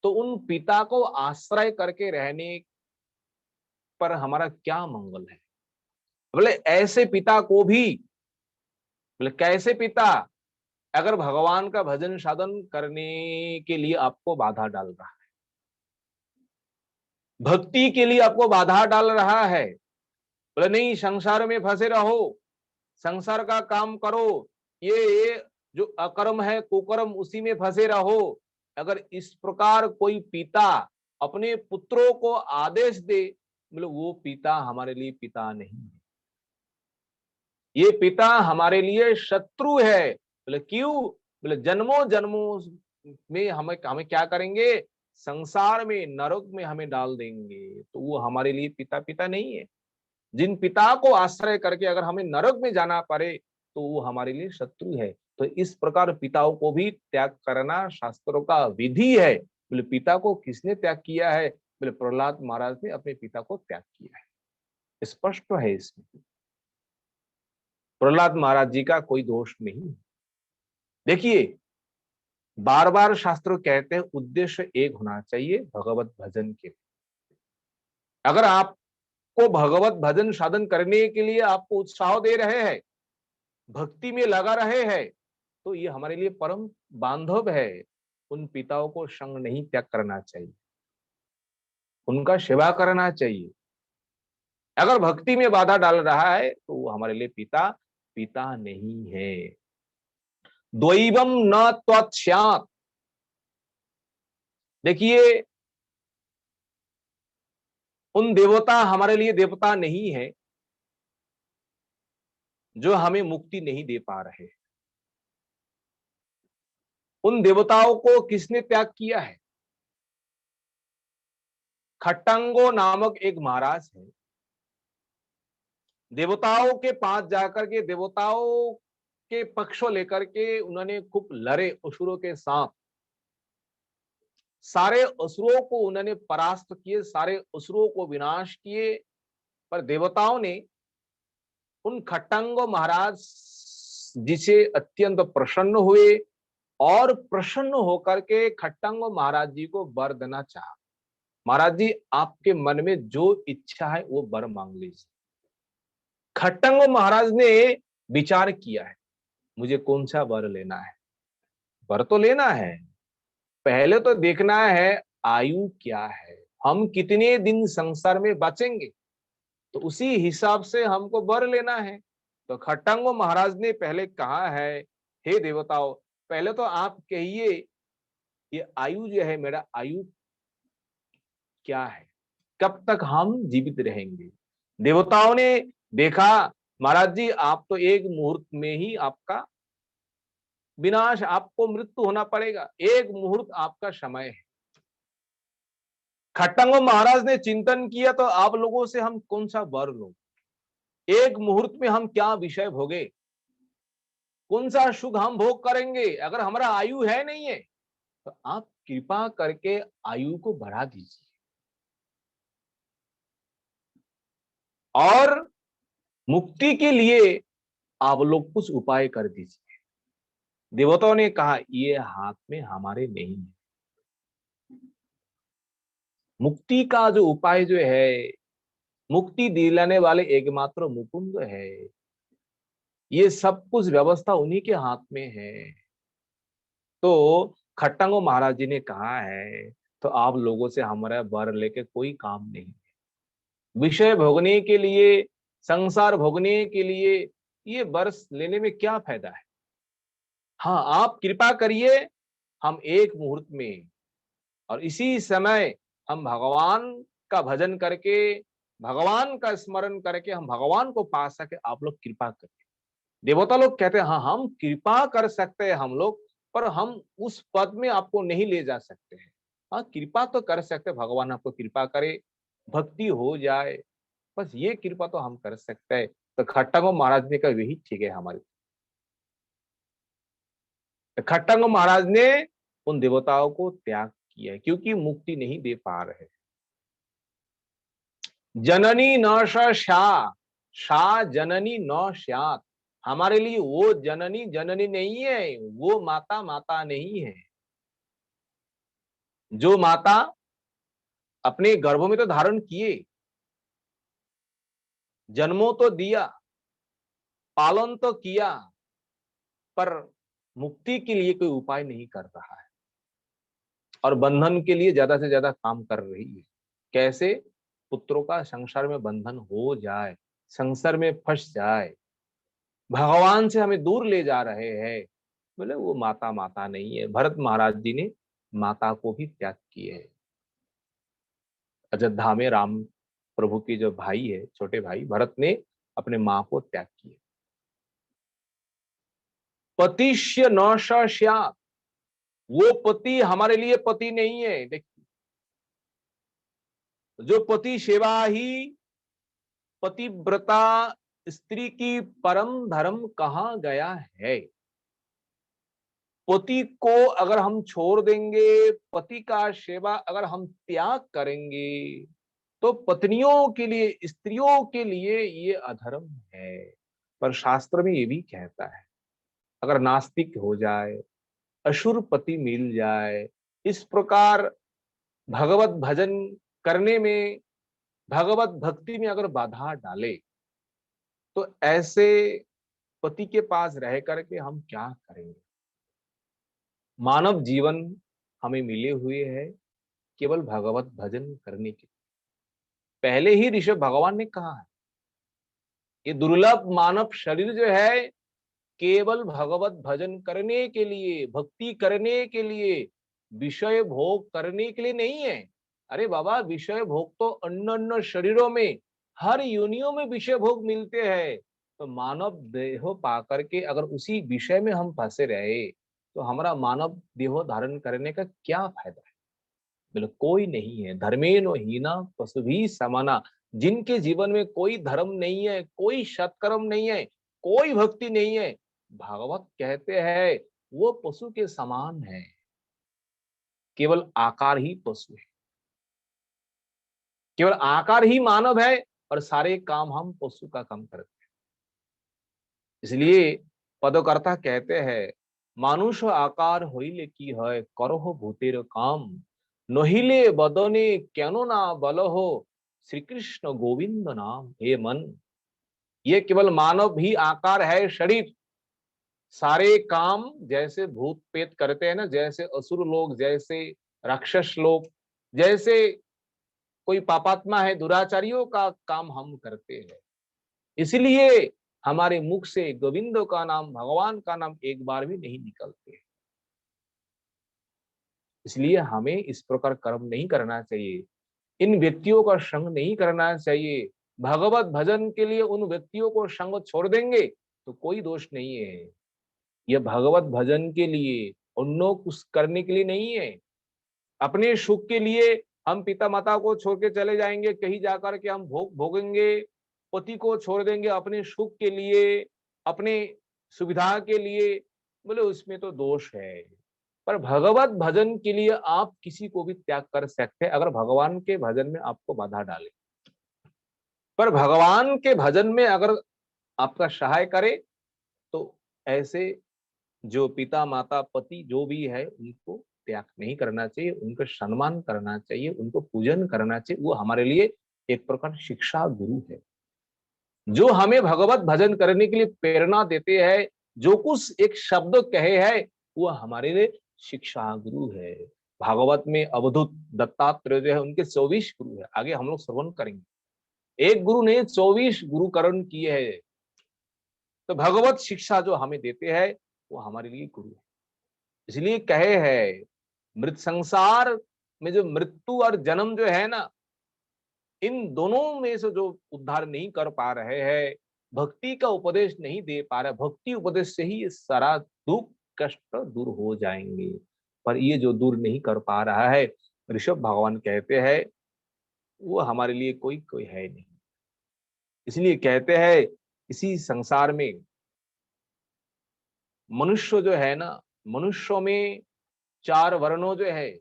तो उन पिता को आश्रय करके रहने पर हमारा क्या मंगल है? बोले ऐसे पिता को भी, बोले कैसे पिता? अगर भगवान का भजन साधन करने के लिए आपको बाधा डाल रहा है, भक्ति के लिए आपको बाधा डाल रहा है, बोले नहीं संसार में फंसे रहो, संसार का काम करो, ये जो अकर्म है, कुकर्म, उसी में फंसे रहो, अगर इस प्रकार कोई पिता अपने पुत्रों को आदेश दे, बोले वो पिता हमारे लिए पिता नहीं है, ये पिता हमारे लिए शत्रु है। बोले क्यों? बोले जन्मों जन्मों में हमें क्या करेंगे? संसार में, नरक में हमें डाल देंगे, तो वो हमारे लिए पिता पिता नहीं है। जिन पिता को आश्रय करके अगर हमें नरक में जाना पड़े, तो वो हमारे लिए शत्रु है। तो इस प्रकार पिताओं को भी त्याग करना शास्त्रों का विधि है। बोले पिता को किसने त्याग किया है? बोले प्रहलाद महाराज ने अपने पिता को त्याग किया है, स्पष्ट है इसमें। प्रहलाद महाराज जी का कोई दोष नहीं। देखिए बार बार शास्त्र कहते हैं उद्देश्य एक होना चाहिए भगवत भजन के। अगर आपको भगवत भजन साधन करने के लिए आपको उत्साह दे रहे हैं, भक्ति में लगा रहे हैं, तो ये हमारे लिए परम बांधव है। उन पिताओं को संग नहीं त्याग करना चाहिए, उनका सेवा करना चाहिए। अगर भक्ति में बाधा डाल रहा है तो वो हमारे लिए पिता पिता नहीं है। द्वैवम न त्वत्स्यात्। देखिए, उन देवता हमारे लिए देवता नहीं है जो हमें मुक्ति नहीं दे पा रहे। उन देवताओं को किसने त्याग किया है? खट्टंगो नामक एक महाराज है, देवताओं के पास जाकर के देवताओं के पक्ष लेकर के उन्होंने खूब लड़े असुरों के साथ। सारे असुरों को उन्होंने परास्त किए, सारे असुरों को विनाश किए। पर देवताओं ने उन खट्टंगो महाराज जी से अत्यंत प्रसन्न हुए और प्रसन्न होकर के खट्टंगो महाराज जी को वर देना चाहा। महाराज जी, आपके मन में जो इच्छा है वो वर मांग लीजिए। खट्टंगो महाराज ने विचार किया है, मुझे कौन सा वर लेना है? वर तो लेना है, पहले तो देखना है आयु क्या है, हम कितने दिन संसार में बचेंगे, तो उसी हिसाब से हमको वर लेना है। तो खट्टंगो महाराज ने पहले कहा है, हे देवताओं, पहले तो आप कहिए ये आयु जो है, मेरा आयु क्या है, कब तक हम जीवित रहेंगे? देवताओं ने देखा, महाराज जी आप तो एक मुहूर्त में ही आपका विनाश, आपको मृत्यु होना पड़ेगा, एक मुहूर्त आपका समय है। खट्टंगो महाराज ने चिंतन किया, तो आप लोगों से हम कौन सा वर लो? एक मुहूर्त में हम क्या विषय भोगे, कौन सा सुख हम भोग करेंगे? अगर हमारा आयु है नहीं है तो आप कृपा करके आयु को बढ़ा दीजिए और मुक्ति के लिए आप लोग कुछ उपाय कर दीजिए। देवताओं ने कहा, ये हाथ में हमारे नहीं है। मुक्ति का जो उपाय जो है, मुक्ति दिलाने वाले एकमात्र मुकुंद है, ये सब कुछ व्यवस्था उन्हीं के हाथ में है। तो खट्टंगो महाराज जी ने कहा है, तो आप लोगों से हमारा वर लेके कोई काम नहीं। विषय भोगने के लिए, संसार भोगने के लिए ये वर्ष लेने में क्या फायदा है? हाँ, आप कृपा करिए, हम एक मुहूर्त में और इसी समय हम भगवान का भजन करके, भगवान का स्मरण करके हम भगवान को पा सके, आप लोग कृपा करिए। देवता लोग कहते हैं, हाँ हम कृपा कर सकते हैं हम लोग, पर हम उस पद में आपको नहीं ले जा सकते हैं। हाँ, कृपा तो कर सकते हैं, भगवान आपको कृपा करे, भक्ति हो जाए, बस ये कृपा तो हम कर सकते हैं। तो खट्टंगो महाराज ने कहा, यही ठीक है हमारे। तो खट्टंगो महाराज ने उन देवताओं को त्याग किया क्योंकि मुक्ति नहीं दे पा रहे। जननी न शा जननी न स्यात्। हमारे लिए वो जननी जननी नहीं है, वो माता माता नहीं है। जो माता अपने गर्भ में तो धारण किए, जन्मों तो दिया, पालन तो किया, पर मुक्ति के लिए कोई उपाय नहीं कर रहा है और बंधन के लिए ज्यादा से ज्यादा काम कर रही है। कैसे पुत्रों का संसार में बंधन हो जाए, संसार में फंस जाए, भगवान से हमें दूर ले जा रहे हैं। बोले वो माता माता नहीं है। भरत महाराज जी ने माता को भी त्याग किए है। अयोध्या में राम प्रभु की जो भाई है, छोटे भाई भरत ने अपने माँ को त्याग किया। पतिष्य न स्यात्। वो पति हमारे लिए पति नहीं है। देखिए, जो पति सेवा ही पतिव्रता स्त्री की परम धर्म कहा गया है। पति को अगर हम छोड़ देंगे, पति का सेवा अगर हम त्याग करेंगे, तो पत्नियों के लिए, स्त्रियों के लिए ये अधर्म है। पर शास्त्र में ये भी कहता है, अगर नास्तिक हो जाए, असुर पति मिल जाए, इस प्रकार भगवत भजन करने में, भगवत भक्ति में अगर बाधा डाले, तो ऐसे पति के पास रह करके हम क्या करेंगे? मानव जीवन हमें मिले हुए है केवल भगवत भजन करने के। पहले ही ऋषभ भगवान ने कहा है, ये दुर्लभ मानव शरीर जो है केवल भगवत भजन करने के लिए, भक्ति करने के लिए, विषय भोग करने के लिए नहीं है। अरे बाबा, विषय भोग तो अन्य अन्य शरीरों में, हर योनियों में विषय भोग मिलते हैं। तो मानव देह पा करके अगर उसी विषय में हम फंसे रहे तो हमारा मानव देह धारण करने का क्या फायदा है? बोले कोई नहीं है। धर्मेण हीना पशुभी समाना, जिनके जीवन में कोई धर्म नहीं है, कोई सत्कर्म नहीं है, कोई भक्ति नहीं है, भागवत कहते हैं वो पशु के समान है। केवल आकार ही पशु है, केवल आकार ही मानव है और सारे काम हम पशु का काम करते हैं। इसलिए पदकर्ता कहते हैं, मानुष आकार होइले की है, करहो भूतेर काम, नहिले बदने क्यानो ना बल हो, श्री कृष्ण गोविंद नाम। हे मन, ये केवल मानव ही आकार है, शरीर। सारे काम जैसे भूत पेत करते हैं ना, जैसे असुर लोग, जैसे राक्षस लोग, जैसे कोई पापात्मा है, दुराचारियों का काम हम करते हैं। इसलिए हमारे मुख से गोविंद का नाम, भगवान का नाम एक बार भी नहीं निकलते। इसलिए हमें इस प्रकार कर्म नहीं करना चाहिए, इन व्यक्तियों का संग नहीं करना चाहिए। भगवत भजन के लिए उन व्यक्तियों को संग छोड़ देंगे तो कोई दोष नहीं है। यह भगवत भजन के लिए, अन्यों कुछ करने के लिए नहीं है। अपने सुख के लिए हम पिता माता को छोड़ के चले जाएंगे, कहीं जाकर के हम भोग भोगेंगे, पति को छोड़ देंगे अपने सुख के लिए, अपने सुविधा के लिए, बोले उसमें तो दोष है। पर भगवत भजन के लिए आप किसी को भी त्याग कर सकते हैं अगर भगवान के भजन में आपको बाधा डाले। पर भगवान के भजन में अगर आपका सहाय करे तो ऐसे जो पिता माता पति जो भी है उनको त्याग नहीं करना चाहिए, उनका सम्मान करना चाहिए, उनको पूजन करना चाहिए। वो हमारे लिए एक प्रकार शिक्षा गुरु है, जो हमें भगवत भजन करने के लिए प्रेरणा देते हैं। जो कुछ एक शब्द कहे है वो हमारे लिए शिक्षा गुरु है। भागवत में अवधूत दत्तात्रेय जो है उनके 24 गुरु है, आगे हम लोग श्रवण करेंगे। एक गुरु ने 24 गुरुकरण किए हैं। तो भगवत शिक्षा जो हमें देते हैं वो हमारे लिए गुरु है। इसलिए कहे है, मृत संसार में जो मृत्यु और जन्म जो है ना, इन दोनों में से जो उद्धार नहीं कर पा रहे हैं, भक्ति का उपदेश नहीं दे पा रहे, भक्ति उपदेश से ही ये सारा दुख कष्ट दूर हो जाएंगे। पर ये जो दूर नहीं कर पा रहा है, ऋषभ भगवान कहते हैं वो हमारे लिए कोई कोई है नहीं। इसलिए कहते हैं इसी संसार में मनुष्य जो है ना, मनुष्यों में 4 वर्णों जो है,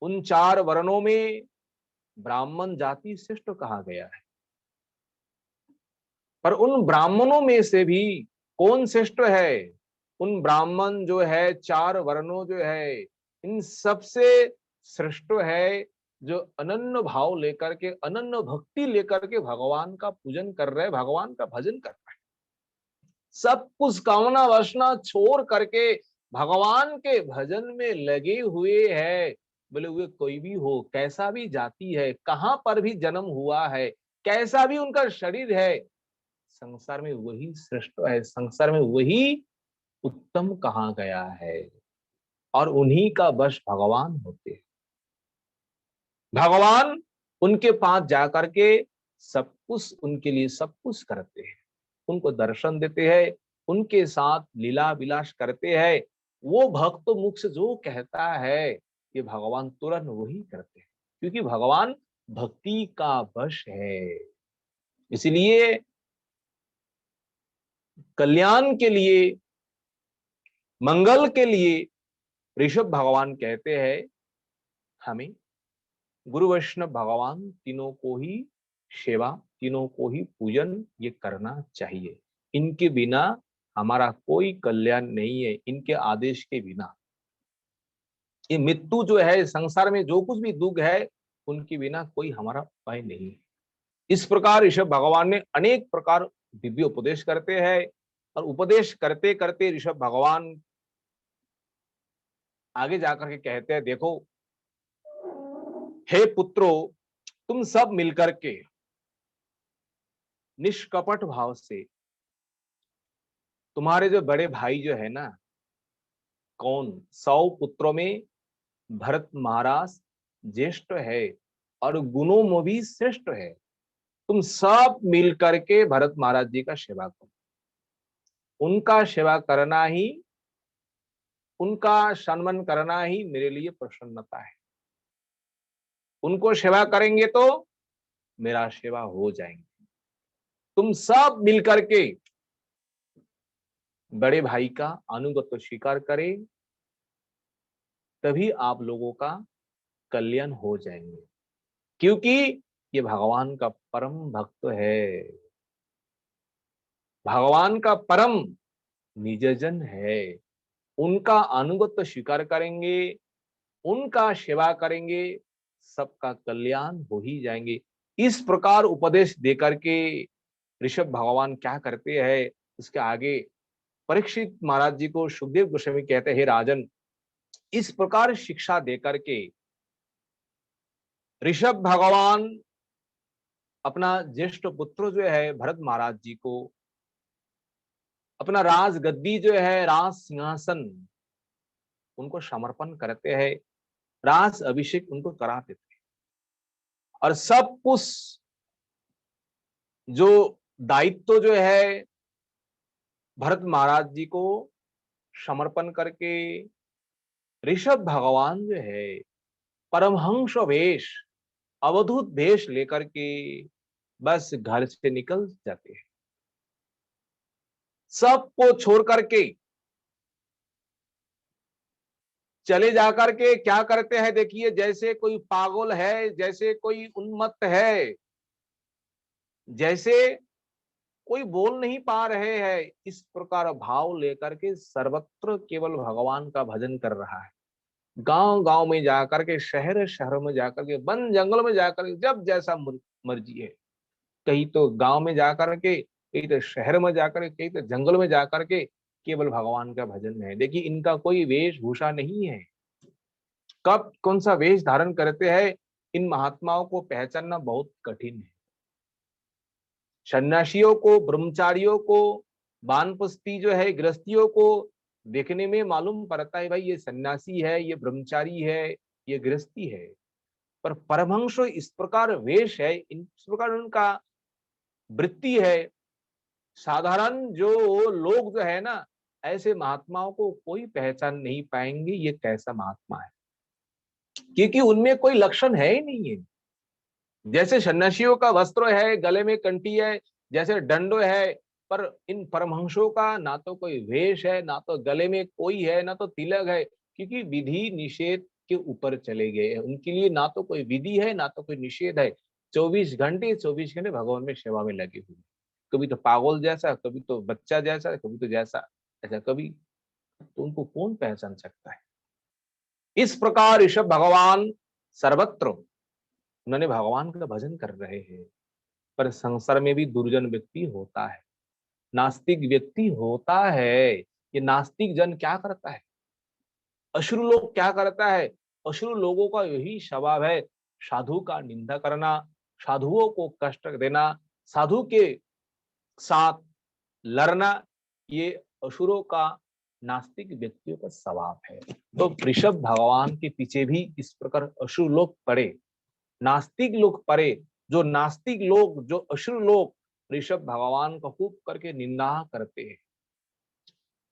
उन 4 वर्णों में ब्राह्मण जाति श्रेष्ठ कहा गया है। पर उन ब्राह्मणों में से भी कौन श्रेष्ठ है? उन ब्राह्मण जो है, 4 वर्णों जो है, इन सबसे श्रेष्ठ है जो अनन्य भाव लेकर के, अनन्य भक्ति लेकर के भगवान का पूजन कर रहे, भगवान का भजन कर रहे, सब कुछ कामना वासना छोड़ करके भगवान के भजन में लगे हुए हैं। बोले हुए कोई भी हो, कैसा भी जाति है, कहां पर भी जन्म हुआ है, कैसा भी उनका शरीर है, संसार में वही श्रेष्ठ है, संसार में वही उत्तम कहा गया है। और उन्हीं का वश भगवान होते हैं। भगवान उनके पास जाकर के सब कुछ उनके लिए सब कुछ करते हैं, उनको दर्शन देते हैं, उनके साथ लीला विलास करते हैं। वो भक्त मुख से जो कहता है कि भगवान तुरंत वही करते हैं, क्योंकि भगवान भक्ति का वश है। इसलिए कल्याण के लिए, मंगल के लिए ऋषभ भगवान कहते हैं हमें गुरु वैष्णव भगवान तीनों को ही सेवा, तीनों को ही पूजन ये करना चाहिए। इनके बिना हमारा कोई कल्याण नहीं है, इनके आदेश के बिना। ये मृत्यु जो है, संसार में जो कुछ भी दुख है, उनके बिना कोई हमारा उपाय नहीं है। इस प्रकार ऋषभ भगवान ने अनेक प्रकार दिव्य उपदेश करते हैं, और उपदेश करते करते ऋषभ भगवान आगे जाकर के कहते हैं, देखो हे पुत्रो, तुम सब मिलकर के निष्कपट भाव से, तुम्हारे जो बड़े भाई जो है ना, कौन 100 पुत्रों में भरत महाराज ज्येष्ठ है और गुणों में भी श्रेष्ठ है। तुम सब मिल करके भरत महाराज जी का सेवा करो। उनका सेवा करना ही, उनका सम्मान करना ही मेरे लिए प्रसन्नता है। उनको सेवा करेंगे तो मेरा सेवा हो जाएंगे। तुम सब मिल करके बड़े भाई का अनुगत्य स्वीकार करें, तभी आप लोगों का कल्याण हो जाएंगे, क्योंकि ये भगवान का परम भक्त है, भगवान का परम निजजन है। उनका अनुगत्य स्वीकार करेंगे, उनका सेवा करेंगे, सबका कल्याण हो ही जाएंगे। इस प्रकार उपदेश देकर के ऋषभ भगवान क्या करते हैं, उसके आगे परीक्षित महाराज जी को सुखदेव गोस्वामी कहते हैं, हे राजन, इस प्रकार शिक्षा देकर के ऋषभ भगवान अपना ज्येष्ठ पुत्र जो है भरत महाराज जी को अपना राज गद्दी जो है, राज सिंहासन उनको समर्पण करते हैं, राज अभिषेक उनको कराते थे और सब कुछ जो दायित्व जो है भरत महाराज जी को समर्पण करके ऋषभ भगवान जो है परमहंस वेश, अवधूत वेश लेकर के बस घर से निकल जाते हैं। सबको छोड़ करके चले जाकर के क्या करते हैं, देखिए, जैसे कोई पागल है, जैसे कोई उन्मत्त है, जैसे कोई बोल नहीं पा रहे हैं, इस प्रकार भाव लेकर के सर्वत्र केवल भगवान का भजन कर रहा है। गांव गांव में जाकर के, शहर शहरों में जाकर के, वन जंगल में जाकर के, जब जैसा मर्जी है, कहीं तो गांव में जाकर के, कहीं तो शहर में जाकर के, कहीं तो जंगल में जाकर के केवल भगवान का भजन है। देखिए, इनका कोई वेशभूषा नहीं है, कब कौन सा वेश धारण करते हैं इन महात्माओं को पहचानना बहुत कठिन है। सन्यासियों को, ब्रह्मचारियों को, वानप्रस्थी जो है गृहस्थियों को देखने में मालूम पड़ता है, भाई ये सन्यासी है, ये ब्रह्मचारी है, ये गृहस्थी है। पर परमहंस इस प्रकार वेश है, इस प्रकार उनका वृत्ति है, साधारण जो लोग जो है ना, ऐसे महात्माओं को कोई पहचान नहीं पाएंगे ये कैसा महात्मा है, क्योंकि उनमें कोई लक्षण है ही नहीं है। जैसे सन्यासियों का वस्त्र है, गले में कंठी है, जैसे दंडो है, पर इन परमहंसों का ना तो कोई वेश है, ना तो गले में कोई है, ना तो तिलक है, क्योंकि विधि निषेध के ऊपर चले गए हैं। उनके लिए ना तो कोई विधि है, ना तो कोई निषेध है। 24 घंटे भगवान में सेवा में लगे हुए, कभी तो पागल जैसा, कभी तो बच्चा जैसा, कभी तो जैसा ऐसा, कभी तो उनको कौन पहचान सकता है। इस प्रकार ऋषभ भगवान सर्वत्र उन्होंने भगवान का भजन कर रहे हैं। पर संसार में भी दुर्जन व्यक्ति होता है, नास्तिक व्यक्ति होता है। ये नास्तिक जन क्या करता है, अशुर लोग क्या करता है, अशुर लोगों का यही स्वभाव है, साधु का निंदा करना, साधुओं को कष्ट देना, साधु के साथ लड़ना, ये असुरों का, नास्तिक व्यक्तियों का स्वभाव है। तो ऋषभ भगवान के पीछे भी इस प्रकार असुर लोग पड़े, नास्तिक लोग पड़े। जो नास्तिक लोग, जो असुर लोग ऋषभ भगवान का खूब करके निंदा करते हैं,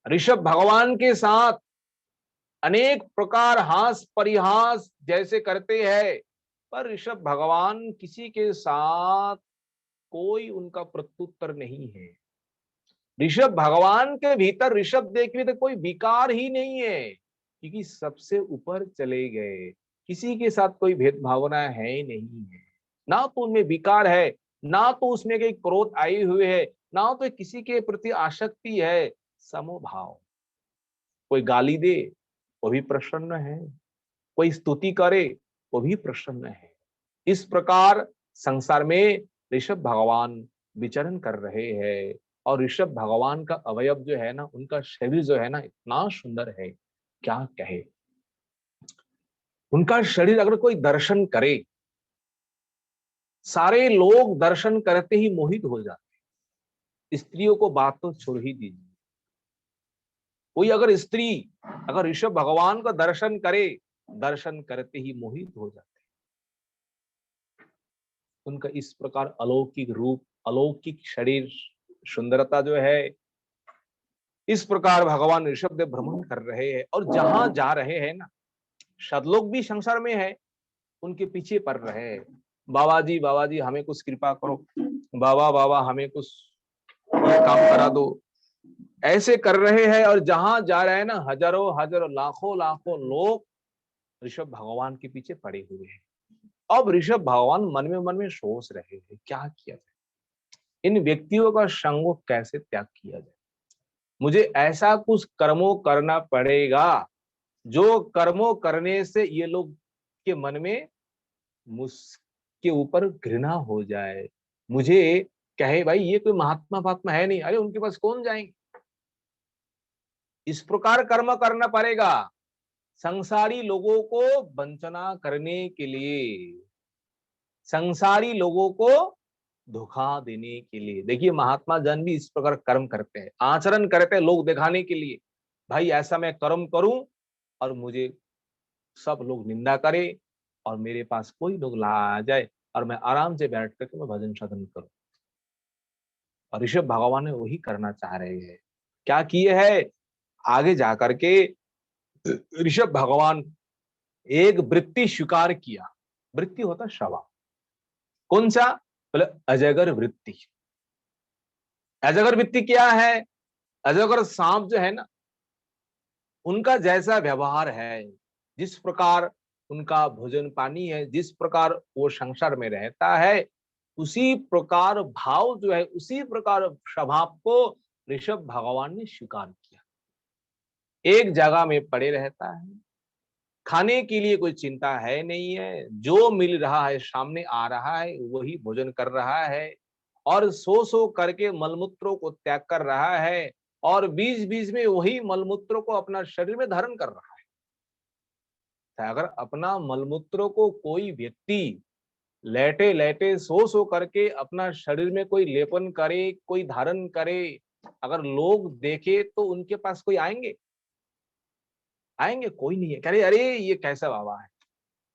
ऋषभ भगवान के साथ अनेक प्रकार हास परिहास जैसे करते हैं, पर ऋषभ भगवान किसी के साथ कोई उनका प्रत्युत्तर नहीं है। ऋषभ भगवान के भीतर ऋषभ देखिए तो कोई विकार ही नहीं है, क्योंकि सबसे ऊपर चले गए, किसी के साथ कोई भेदभावना है ही नहीं है। ना तो उनमें विकार है, ना तो उसमें कोई क्रोध आए हुए है, ना तो किसी के प्रति आसक्ति है, समभाव। कोई गाली दे वो भी प्रसन्न है, कोई स्तुति करे वो भी प्रसन्न है। इस प्रकार संसार में ऋषभ भगवान विचरण कर रहे हैं। और ऋषभ भगवान का अवयव जो है ना, उनका शरीर जो है ना, इतना सुंदर है, क्या कहे। उनका शरीर अगर कोई दर्शन करे, सारे लोग दर्शन करते ही मोहित हो जाते। स्त्रियों को बात तो छोड़ ही दीजिए, कोई अगर स्त्री अगर ऋषभ भगवान का दर्शन करे, दर्शन करते ही मोहित हो जाते। उनका इस प्रकार अलौकिक रूप, अलौकिक शरीर, सुंदरता जो है, इस प्रकार भगवान ऋषभ देव भ्रमण कर रहे हैं और जहां जा रहे हैं ना, सदलोक भी संसार में है, उनके पीछे पड़ रहे हैं। बाबा जी हमें कुछ कृपा करो, बाबा हमें कुछ ये काम करा दो, ऐसे कर रहे हैं। और जहां जा रहे हैं ना, हजारों हजारों लाखों लाखों लोग ऋषभ भगवान के पीछे पड़े हुए हैं। अब ऋषभ भगवान मन में सोच रहे हैं क्या किया जाए, इन व्यक्तियों का संग कैसे त्याग किया जाए। मुझे ऐसा कुछ कर्मों करना पड़ेगा जो कर्मों करने से ये लोग के मन में मुझके ऊपर घृणा हो जाए, मुझे कहे भाई ये कोई महात्मा फात्मा है नहीं, अरे उनके पास कौन जाएंगे। इस प्रकार कर्म करना पड़ेगा संसारी लोगों को वंचना करने के लिए, संसारी लोगों को धोखा देने के लिए। देखिए महात्मा जन भी इस प्रकार कर्म करते हैं, आचरण करते हैं लोग दिखाने के लिए, भाई ऐसा मैं कर्म करूं और मुझे सब लोग निंदा करे और मेरे पास कोई लोग ला आ जाए और मैं आराम से बैठ करके मैं भजन साधन करूं। और ऋषभ भगवान ने वही करना चाह रहे हैं। क्या किए है, आगे जाकर के ऋषभ भगवान एक वृत्ति स्वीकार किया। वृत्ति होता स्वभाव, कौन सा, बोले अजगर वृत्ति। अजगर वृत्ति क्या है, अजगर सांप जो है ना, उनका जैसा व्यवहार है, जिस प्रकार उनका भोजन पानी है, जिस प्रकार वो संसार में रहता है, उसी प्रकार भाव जो है, उसी प्रकार स्वभाव को ऋषभ भगवान ने स्वीकार किया। एक जगह में पड़े रहता है, खाने के लिए कोई चिंता है नहीं है, जो मिल रहा है सामने आ रहा है वही भोजन कर रहा है और सो करके मलमूत्रों को त्याग कर रहा है और बीच बीच में वही मलमूत्रों को अपना शरीर में धारण कर रहा है। अगर अपना मलमूत्रों को कोई व्यक्ति लेटे लेटे सो करके अपना शरीर में कोई लेपन करे, कोई धारण करे, अगर लोग देखे तो उनके पास कोई आएंगे, आएंगे कोई नहीं है। कह रहे अरे ये कैसा बाबा है,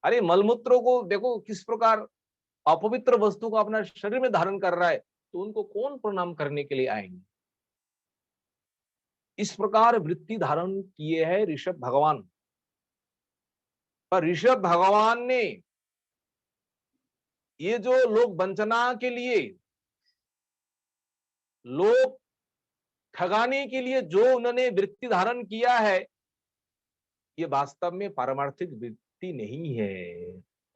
अरे मलमूत्रों को देखो किस प्रकार अपवित्र वस्तु को अपना शरीर में धारण कर रहा है, तो उनको कौन प्रणाम करने के लिए आएंगे। इस प्रकार वृत्ति धारण किए है ऋषभ भगवान। पर ऋषभ भगवान ने ये जो लोग वंचना के लिए, लोग ठगाने के लिए जो उन्होंने वृत्ति धारण किया है, ये वास्तव में पारमार्थिक वृत्ति नहीं है,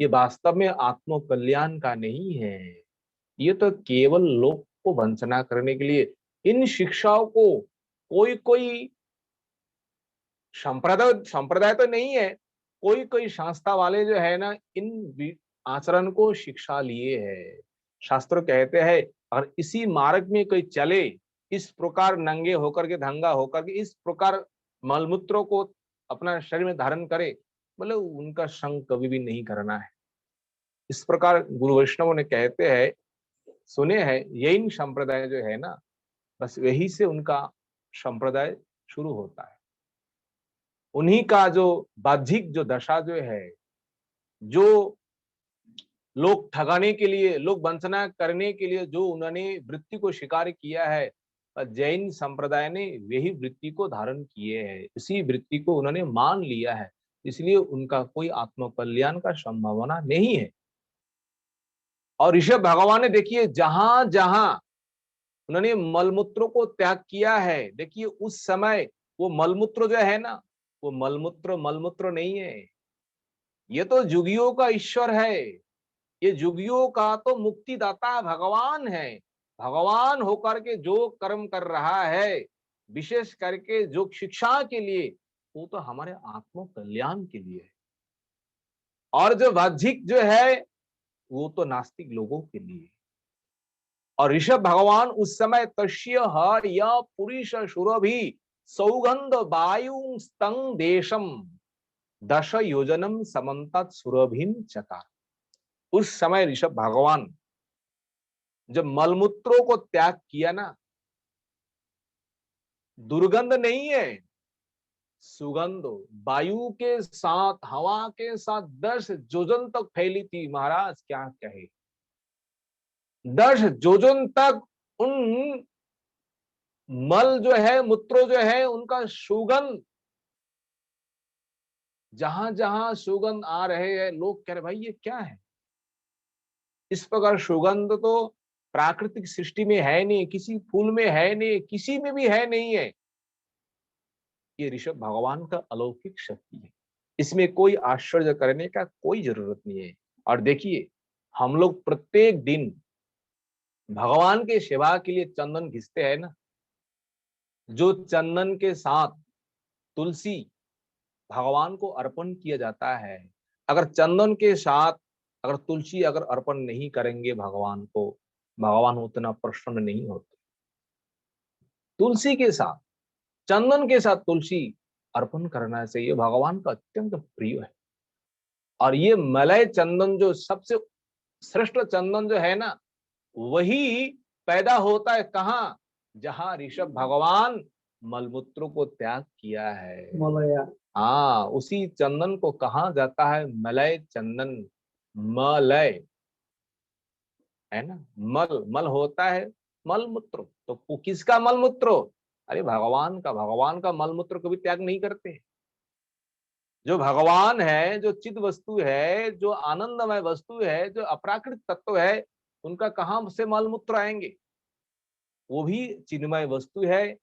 ये वास्तव में आत्म कल्याण का नहीं है, ये तो केवल लोग को वंचना करने के लिए। इन शिक्षाओं को कोई कोई संप्रदाय तो नहीं है, कोई कोई संस्था वाले जो है ना, इन आचरण को शिक्षा लिए है। शास्त्र कहते हैं अगर इसी मार्ग में कोई चले, इस प्रकार नंगे होकर के, धंगा होकर के, इस प्रकार मलमूत्रों को अपना शरीर में धारण करे, मतलब उनका संग कभी भी नहीं करना है। इस प्रकार गुरु वैष्णवों ने कहते हैं, सुने हैं, यही संप्रदाय जो है ना, बस वही से उनका संप्रदाय शुरू होता है। उन्हीं का जो बाह्यिक जो दशा जो है, जो लोग ठगाने के लिए, लोग वंचना करने के लिए जो उन्होंने वृत्ति को स्वीकार किया है, जैन संप्रदाय ने वही वृत्ति को धारण किए है, इसी वृत्ति को उन्होंने मान लिया है, इसलिए उनका कोई आत्म कल्याण का संभावना नहीं है। और ऋषभ भगवान ने देखिए जहां जहां उन्होंने मलमूत्रों को त्याग किया है, देखिए उस समय वो मलमूत्र जो है ना, वो मलमूत्र नहीं है, ये तो जुगियों का ईश्वर है, ये जुगियों का तो मुक्तिदाता भगवान है। भगवान होकर के जो कर्म कर रहा है, विशेष करके जो शिक्षा के लिए, वो तो हमारे आत्म कल्याण के लिए है। और जो वाह्यिक जो है वो तो नास्तिक लोगों के लिए। और ऋषभ भगवान उस समय तस्य पुरुष सुरभि सौगंध वायु स्तंग देशम, दश योजनम समन्तात सुरभिम चकार। उस समय ऋषभ भगवान जब मलमूत्रों को त्याग किया ना, दुर्गंध नहीं है, सुगंध वायु के साथ, हवा के साथ 10 योजन तक फैली थी। महाराज क्या कहे, 10 योजन तक उन मल जो है, मूत्रो जो है, उनका सुगंध, जहां जहां सुगंध आ रहे हैं, लोग कह रहे भाई ये क्या है। इस प्रकार सुगंध तो प्राकृतिक सृष्टि में है नहीं, किसी फूल में है नहीं, किसी में भी है नहीं है। ये ऋषभ भगवान का अलौकिक शक्ति है, इसमें कोई आश्चर्य करने का कोई जरूरत नहीं है। और देखिए, हम लोग प्रत्येक दिन भगवान के सेवा के लिए चंदन घिसते हैं ना, जो चंदन के साथ तुलसी भगवान को अर्पण किया जाता है, अगर चंदन के साथ अगर तुलसी अगर अर्पण नहीं करेंगे भगवान को, भगवान उतना प्रसन्न नहीं होते। तुलसी के साथ, चंदन के साथ तुलसी अर्पण करना चाहिए, भगवान का अत्यंत प्रिय है। और ये मलय चंदन जो सबसे श्रेष्ठ चंदन जो है ना, वही पैदा होता है कहाँ, जहां ऋषभ भगवान मलमूत्रों को त्याग किया है। मलया। हाँ, उसी चंदन को कहा जाता है मलय चंदन। मलय है ना, मल मल होता है मलमूत्र, तो किसका मलमूत्र, अरे भगवान का। भगवान का मलमूत्र कभी त्याग नहीं करते। जो भगवान है, जो चिद वस्तु है, जो आनंदमय वस्तु है, जो अपराकृत तत्व है, उनका कहां से मलमूत्र आएंगे। वो भी चिन्मय वस्तु है,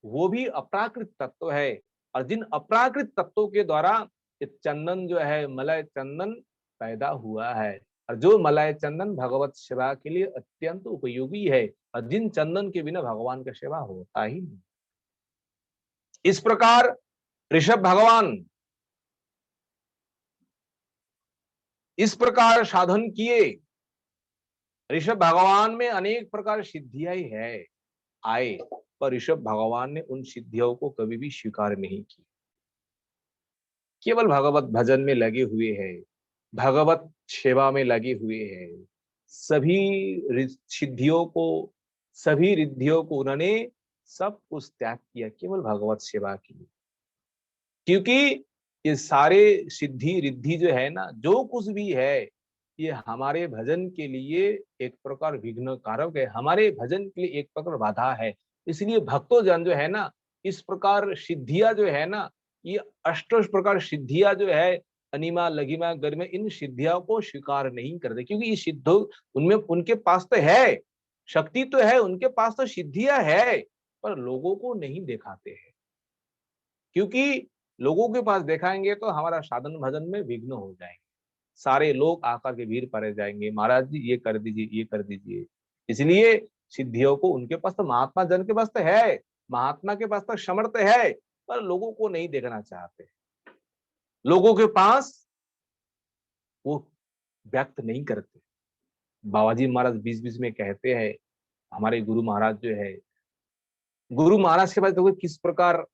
वो भी अपराकृत तत्व है। और जिन अपराकृत तत्वों के द्वारा ये चंदन जो है, मलय चंदन पैदा हुआ है, और जो मलय चंदन भगवत सेवा के लिए अत्यंत उपयोगी है, और जिन चंदन के बिना भगवान का सेवा होता ही नहीं। इस प्रकार ऋषभ भगवान इस प्रकार साधन किए। ऋषभ भगवान में अनेक प्रकार सिद्धियां है आए, पर ऋषभ भगवान ने उन सिद्धियों को कभी भी स्वीकार नहीं की। केवल भगवत भजन में लगे हुए हैं, भगवत सेवा में लगे हुए हैं। सभी सिद्धियों को, सभी रिद्धियों को उन्होंने सब कुछ त्याग किया केवल भगवत सेवा के लिए। क्योंकि ये सारे सिद्धि रिद्धि जो है ना, जो कुछ भी है, ये हमारे भजन के लिए एक प्रकार विघ्न कारक है, हमारे भजन के लिए एक प्रकार बाधा है। इसलिए भक्तों जन जो है ना, इस प्रकार सिद्धियां जो है ना, ये अष्ट प्रकार सिद्धियां जो है, अनिमा लघिमा गरिमा, इन सिद्धियों को स्वीकार नहीं करते। क्योंकि ये सिद्धो उनमें, उनके पास तो है शक्ति, तो है उनके पास, तो सिद्धियां है, पर लोगों को नहीं दिखाते हैं। क्योंकि लोगों के पास दिखाएंगे तो हमारा साधन भजन में विघ्न हो जाएंगे। सारे लोग आकर के भीड़ पड़े जाएंगे, महाराज जी ये कर दीजिए, ये कर दीजिए। इसलिए सिद्धियों को उनके पास तो, महात्मा जन के पास तो है, महात्मा के पास तो समर्थ है, पर लोगों को नहीं देखना चाहते। लोगों के पास वो व्यक्त नहीं करते। बाबा जी महाराज बीच बीच में कहते हैं, हमारे गुरु महाराज जो है, गुरु महाराज के पास देखो किस प्रकार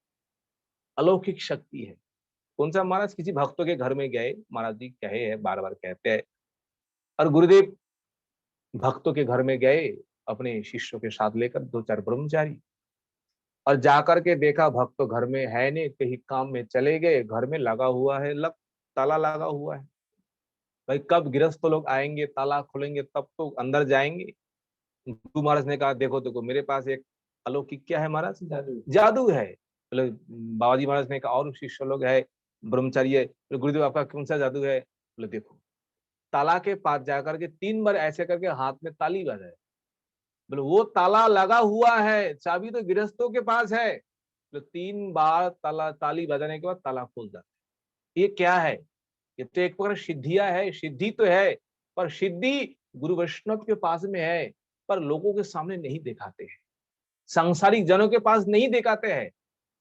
अलौकिक शक्ति है। कौन सा महाराज, किसी भक्तों के घर में गए, महाराज जी कहे हैं, बार बार कहते हैं, और गुरुदेव भक्तों के घर में गए अपने शिष्यों के साथ लेकर, 2-4 ब्रह्मचारी, और जाकर के देखा भक्त तो घर में है नहीं, कहीं काम में चले गए, घर में लगा हुआ है ताला लगा हुआ है। भाई कब गृहस्थ लोग आएंगे, ताला खोलेंगे, तब तो अंदर जाएंगे। गुरु महाराज ने कहा, देखो देखो मेरे पास एक अलौकिक क्या है महाराज, जादू है। बोले बाबा जी महाराज ने कहा, और शिष्य लोग है, ब्रह्मचारी है, गुरुदेव आपका कौन सा जादू है। बोले देखो, ताला के पास जाकर के 3 बार ऐसे करके हाथ में ताली बजाए। बोले वो ताला लगा हुआ है, चाबी तो गृहस्थों के पास है। तो 3 बार ताली बजाने के बाद ताला खुल जाता है। ये क्या है, ये तो एक प्रकार सिद्धियां है, सिद्धि तो है, पर सिद्धि गुरु वैष्णव के पास में है, पर लोगों के सामने नहीं दिखाते हैं, सांसारिक जनों के पास नहीं दिखाते हैं।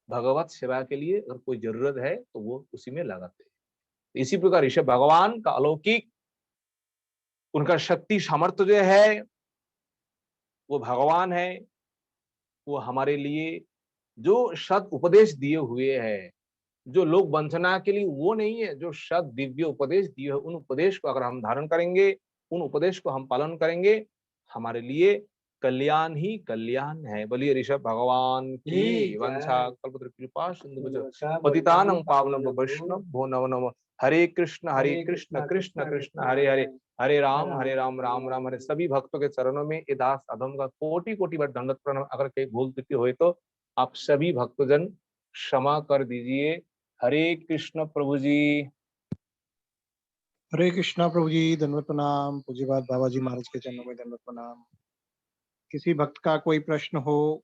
भगवत सेवा के लिए अगर कोई जरूरत है तो वो उसी में लगाते हैं। इसी प्रकार ऋषभ भगवान का अलौकिक, उनका शक्ति सामर्थ्य जो है, वो भगवान है। वो हमारे लिए जो सद उपदेश दिए हुए हैं, जो लोक वंचना के लिए वो नहीं है, जो सद दिव्य उपदेश दिए है उन उपदेश को अगर हम धारण करेंगे, उन उपदेश को हम पालन करेंगे, हमारे लिए कल्याण ही कल्याण है। बोलिए ऋषभ भगवान की। वंशा कल्पतरु कृपा सिंधु पतितानं पावनं वैष्णव भो नमो नमः। हरे कृष्ण कृष्ण कृष्ण हरे हरे, हरे राम राम राम हरे। सभी भक्तों के चरणों में ये दास अधम का कोटि कोटि बार दंडवत प्रणाम। अगर कहीं भूल त्रुटि हुए तो आप सभी भक्तजन क्षमा कर दीजिए। हरे कृष्ण प्रभु जी। हरे कृष्णा प्रभु जी, दंडवत प्रणाम। पूज्य बात बाबा जी महाराज के चरणों में दंडवत प्रणाम। किसी भक्त का कोई प्रश्न हो